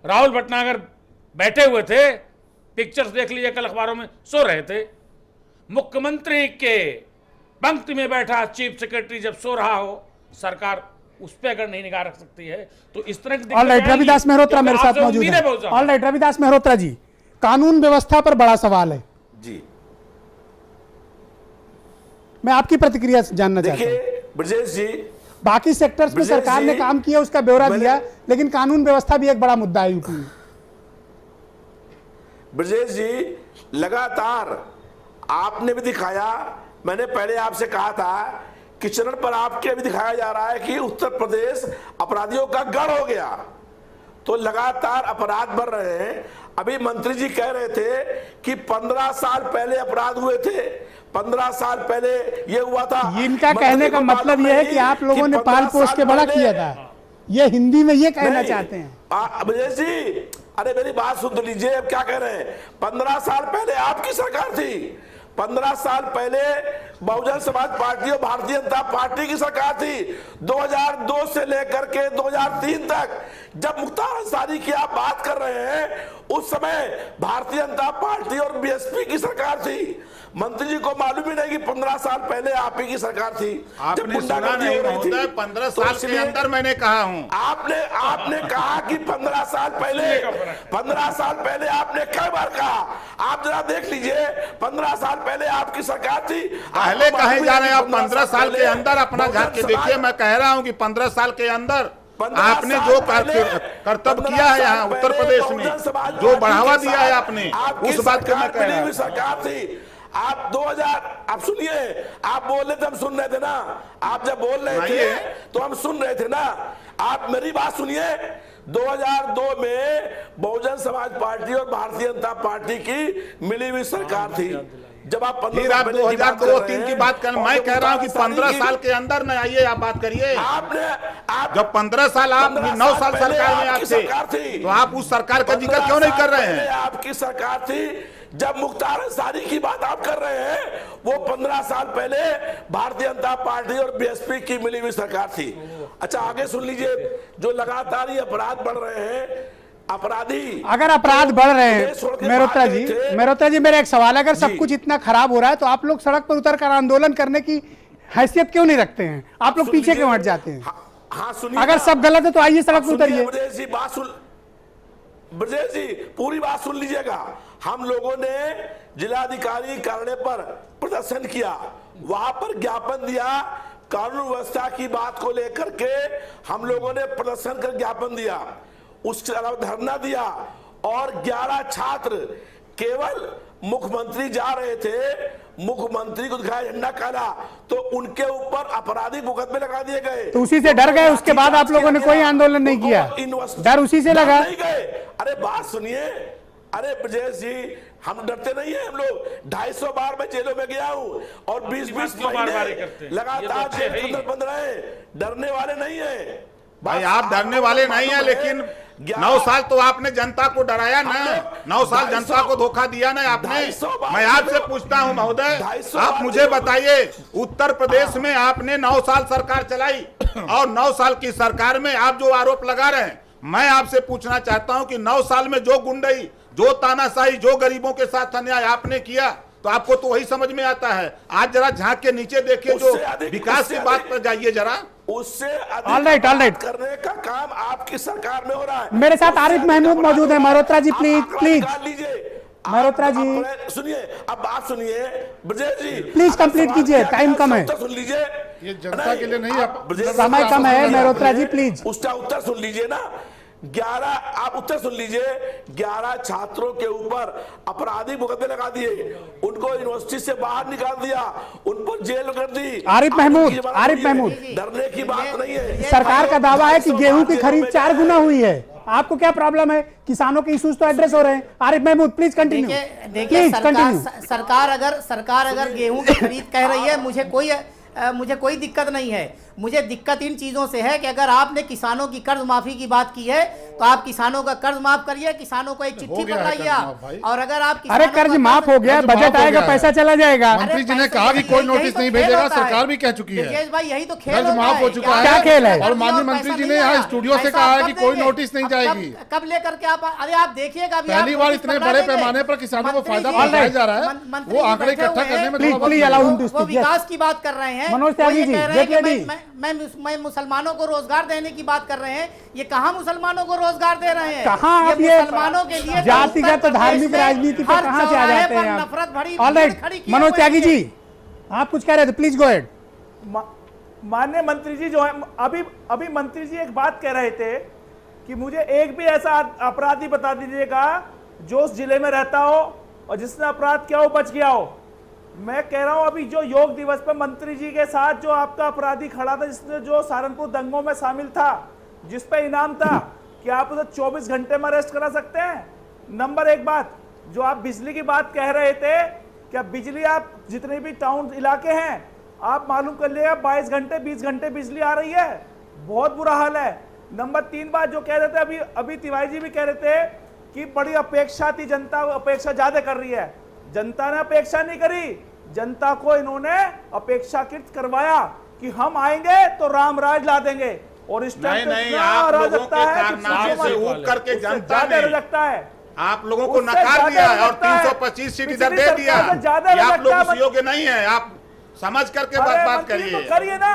राहुल भटनागर बैठे हुए थे, पिक्चर्स देख लीजिए, कल अखबारों में, सो रहे थे। मुख्यमंत्री के पंक्ति में बैठा चीफ सेक्रेटरी जब सो रहा हो, सरकार उस पर अगर नहीं निगाह रख सकती है तो इस तरह की ऑल राइट, रविदास मेहरोत्रा मेरे साथ मौजूद है। ऑल राइट, रविदास मेहरोत्रा जी, कानून व्यवस्था पर बड़ा सवाल है जी। मैं आपकी प्रतिक्रिया जानना चाहता हूं। देखिए ब्रजेश जी, बाकी सेक्टर्स पे ब्रजेश सरकार ने जी, काम किया, उसका ब्यौरा मैंने- दिया, लेकिन कानून व्यवस्था भी एक बड़ा मुद्दा है यूपी में। ब्रजेश जी, लगातार आपने भी दिखाया, मैंने पहले आपसे कहा था कि चरण पर आपके भी दिखाया जा रहा है कि उत्तर प्रदेश अपराधियों का गढ़ हो गया, तो लगातार अपराध बढ़ रहे हैं। अभी मंत्री जी कह रहे थे कि 15 साल पहले अपराध हुए थे, 15 साल पहले ये हुआ था। इनका कहने का मतलब यह है कि आप लोगों ने पाल पोस के बड़ा किया था, ये हिंदी में ये कहना चाहते हैं। ब्रजेश जी, अरे मेरी बात सुन तो लीजिए, अब क्या कह रहे हैं? 15 साल पहले आपकी सरकार थी, 15 साल पहले बहुजन समाज पार्टी और भारतीय जनता पार्टी की सरकार थी। 2002 से लेकर के 2003 तक जब मुख्तार अंसारी की आप बात कर रहे हैं, उस समय भारतीय जनता पार्टी और बीएसपी की सरकार थी। मंत्री जी को मालूम ही नहीं कि 15 साल पहले आप ही की सरकार थी। आपने सुना नहीं महोदय, 15 साल के अंदर मैंने कहा हूं। आपने कहा कि 15 साल पहले आपने कई बार कहा। आप जरा देख लीजिए, 15 साल पहले आपकी सरकार थी। पहले कहे जा रहे हैं आप 15 साल के अंदर अपना झांक के देखिए। मैं कह रहा हूं कि 15 साल के अंदर आपने जो कर्तव्य किया है यहाँ उत्तर प्रदेश में, जो बढ़ावा दिया है आपने, उस बात को मैं कह रहा हूं। सरकार थी आप 2000, आप सुनिए, आप बोल रहे थे, हम सुन रहे थे ना। आप जब बोल रहे थे तो हम सुन रहे थे ना। आप मेरी बात सुनिए, 2002 में बहुजन समाज पार्टी और भारतीय जनता पार्टी की मिली हुई सरकार थी। जब आप 2002-2003 की बात कर, मैं कह रहा हूं कि 15 साल के अंदर न आइए, आप बात करिए। जब 15 साल आप 9 साल सरकार में आप थे, तो आप उस सरकार का जिक्र क्यों नहीं कर रहे हैं? आपकी सरकार थी। जब मुख्तार अंसारी की बात आप कर रहे हैं, वो 15 साल पहले भारतीय जनता पार्टी और बीएसपी की मिली हुई सरकार थी। अच्छा, आगे सुन लीजिए, जो लगातार ये अपराध बढ़ रहे हैं, अपराधी अगर अपराध बढ़ रहे हैं, मेहरोत्रा जी मेरा एक सवाल है, अगर सब कुछ इतना खराब हो रहा है तो आप लोग सड़क पर उतरकर आंदोलन करने की हैसियत क्यों नहीं रखते हैं? आप लोग पीछे क्यों हट जाते हैं? हाँ सुनिए, अगर सब गलत है तो आइए सड़क पर उतरिए। ब्रजेश जी, बात सुन, ब्रजेश जी पूरी बात सुन लीजिएगा। हम लोगों ने जिलाधिकारी कार्यालय पर प्रदर्शन किया, वहां पर ज्ञापन दिया, कानून व्यवस्था की बात को लेकर के हम लोगों ने प्रदर्शन कर ज्ञापन दिया, उसके अलावा धरना दिया, और 11 छात्र केवल मुख्यमंत्री जा रहे थे, मुख्यमंत्री को दिखाया झंडा काला, तो उनके ऊपर आपराधिक मुकदमे लगा दिए गए। तो उसी से डर गए, उसके बाद आप लोगों ने कोई आंदोलन नहीं किया, डर उसी से लगा? नहीं गए। अरे बात सुनिए, अरे ब्रजेश जी, हम डरते नहीं है। हम लोग 250 बार मैं जेलों में गया हूँ और 20-20 महीने लगातार जेल के अंदर बंद रहे, डरने वाले नहीं है भाई। आप डरने वाले नहीं हैं, लेकिन 9 साल तो आपने जनता को डराया ना, 9 साल जनता को धोखा दिया ना आपने। मैं आपसे पूछता हूं महोदय, आप मुझे बताइए, उत्तर प्रदेश में आपने 9 साल सरकार चलाई, और 9 साल की सरकार में आप जो आरोप लगा रहे हैं, मैं आपसे पूछना चाहता हूं कि 9 साल में जो गुंडई, जो तानाशाही, जो गरीबों के साथ अन्याय आपने किया, तो आपको तो वही समझ में आता है। आज जरा झांक के नीचे देखिए, जो विकास की बात पर जाइए जरा, उससे ऑल राइट करने का काम आपकी सरकार में हो रहा है। मेरे साथ आरिफ महमूद मौजूद है। मेहरोत्रा जी प्लीज मेहरोत्रा जी सुनिए, अब बात सुनिए ब्रजेश जी, प्लीज कंप्लीट कीजिए, टाइम कम है। सुन लीजिए, ये जनता के लिए नहीं, समय कम है। मेहरोत्रा जी प्लीज उसका उत्तर सुन लीजिए ना। 11, आप उत्तर सुन लीजिए, 11 छात्रों के ऊपर आपराधिक मुकदमे लगा दिए, उनको यूनिवर्सिटी से बाहर निकाल दिया, उन पर जेल कर दी। आरिफ महमूद डरने की बात नहीं है। सरकार का दावा है कि गेहूं की खरीद 4 गुना हुई है, आपको क्या प्रॉब्लम है? किसानों के इश्यूज तो एड्रेस हो रहे हैं। Arif Mahmood please continue. देखिए, सरकार अगर गेहूं की खरीद कह रही है, मुझे कोई दिक्कत नहीं है। मुझे दिक्कत इन चीज़ों से है कि अगर आपने किसानों की कर्ज माफ़ी की बात की है, तो आप किसानों का कर्ज माफ करिए, किसानों को एक चिट्ठी गया है पकड़ाइए कर्ज माफ भाई। और अगर आप अरे कर्ज माफ हो गया, कर्ज माफ बजट हो आएगा, गया है। पैसा चला जाएगा। मंत्री जी ने पैसे कहा कि कोई यही नोटिस तो नहीं खेल भेजेगा, होता है। सरकार भी कह चुकी है। ब्रजेश भाई यही तो खेल कर्ज होता माफ हो है। चुका क्या है। खेल है? और माननीय मंत्री जी ने यहाँ स्टूडियो से कहा है कि कोई नोटिस नहीं जाएगी। कब लेकर के आप, अरे आप देखिएगा अभी पहली आप बार नोटिस इतने पकड़ा बड़े देंगे। पैमाने पर किसानों को मंत्री फायदा जी- पहुंचाया जा रहा है, मंत्री वो जी आंकड़े बैठे इकट्ठा हुए करने में हैं। Please, थोड़ा please वक्त allow him लगेगा। to वो speak, yes. विकास की बात कर रहे हैं। मनोज वो त्यागी ये जी, कह रहे हैं कि get ready। मैं मुसलमानों को रोजगार देने की बात कर रहे हैं। ये कहाँ मुसलमानों को रोजगार दे रहे हैं? कहाँ आप ये मुसलमानों के लिए जातिगत उत्तर धार्मिक प्रदेश में राजनीति पे हर कहाँ से आ चौराहे जाते पर हैं आप? नफरत भरी All right, भीड़ खड़ी किए मनोज हुए त्यागी हैं। जी, आप कुछ कह रहे थे, प्लीज गो अहेड। माननीय मंत्री जी जो है, अभी मंत्री जी एक बात कह रहे थे कि मुझे एक भी ऐसा अपराधी बता दीजिएगा जो उस जिले में रहता हो और जिसने अपराध किया हो बच गया हो। मैं कह रहा हूं अभी जो योग दिवस पर मंत्री जी के साथ जो आपका अपराधी खड़ा था, जिसने जो सहारनपुर दंगों में शामिल था, जिस पे इनाम था, कि आप उसे 24 घंटे में अरेस्ट करा सकते हैं? नंबर एक बात, जो आप बिजली की बात कह रहे थे, क्या बिजली आप जितने भी टाउन इलाके हैं आप मालूम कर लिएगा 22 घंटे 20 घंटे बिजली आ रही है, बहुत बुरा हाल है। नंबर 3 बात जो कह रहे थे, अभी तिवारी जी भी कह रहे थे कि बड़ी अपेक्षा थी, जनता अपेक्षा ज्यादा कर रही है। जनता ने अपेक्षा नहीं करी, जनता को इन्होंने अपेक्षाकृत करवाया कि हम आएंगे तो राम राज ला देंगे। और इस नहीं नहीं, आप लोगों के कारनामे से ऊब करके जनता ने लगता है आप लोगों को उससे नकार ज्यादा दिया है और लगता है। 325 सीट इधर पिछली दे दिया सरकार से ज्यादा कि आप लोग लगता है। उस योग्य नहीं है। आप समझ करके अरे बात मंत्री करिए। तो करिए ना,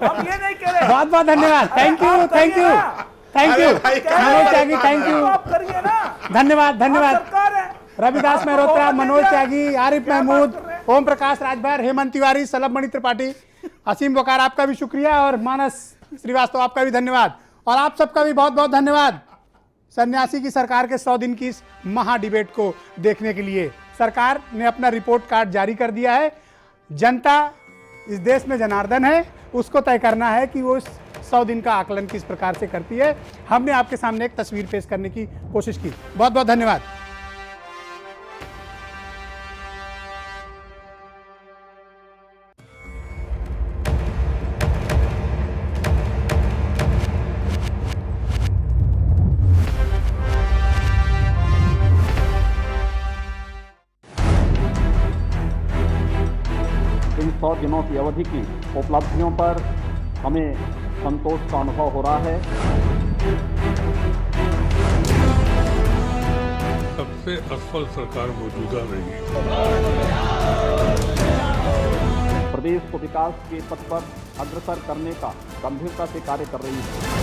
हम ये नहीं कह रहे। बहुत बहुत धन्यवाद, थैंक यू, आप थैंक करिए यू, ना। थैंक यू अरे भाई, क्या मनोज त्यागी, बात थैंक है? यू, आप करिए ना, धन्यवाद, धन्यवाद। आप सरकार है। रविदास आप मेहरोत्रा, बहुत मनोज हैं। त्यागी, आरिफ क्या बात महमूद, कर रहे हैं? ओम प्रकाश राजभर, हेमंत तिवारी, सलभ मणि त्रिपाठी, असीम वकार, आपका भी शुक्रिया, और मानस श्रीवास्तव, आपका भी धन्यवाद, और आप सबका भी बहुत बहुत धन्यवाद सन्यासी की सरकार के 100 दिन की इस महा डिबेट को देखने के लिए। सरकार ने अपना रिपोर्ट कार्ड जारी कर दिया है। जनता इस देश में जनार्दन है, उसको तय करना है कि वो 100 दिन का आकलन किस प्रकार से करती है। हमने आपके सामने एक तस्वीर पेश करने की कोशिश की। बहुत बहुत धन्यवाद। इन 100 दिनों की अवधि की उपलब्धियों पर हमें संतोष का अनुभव हो रहा है। सबसे असफल सरकार मौजूदा रही है। प्रदेश को विकास के पथ पर अग्रसर करने का गंभीरता से कार्य कर रही है।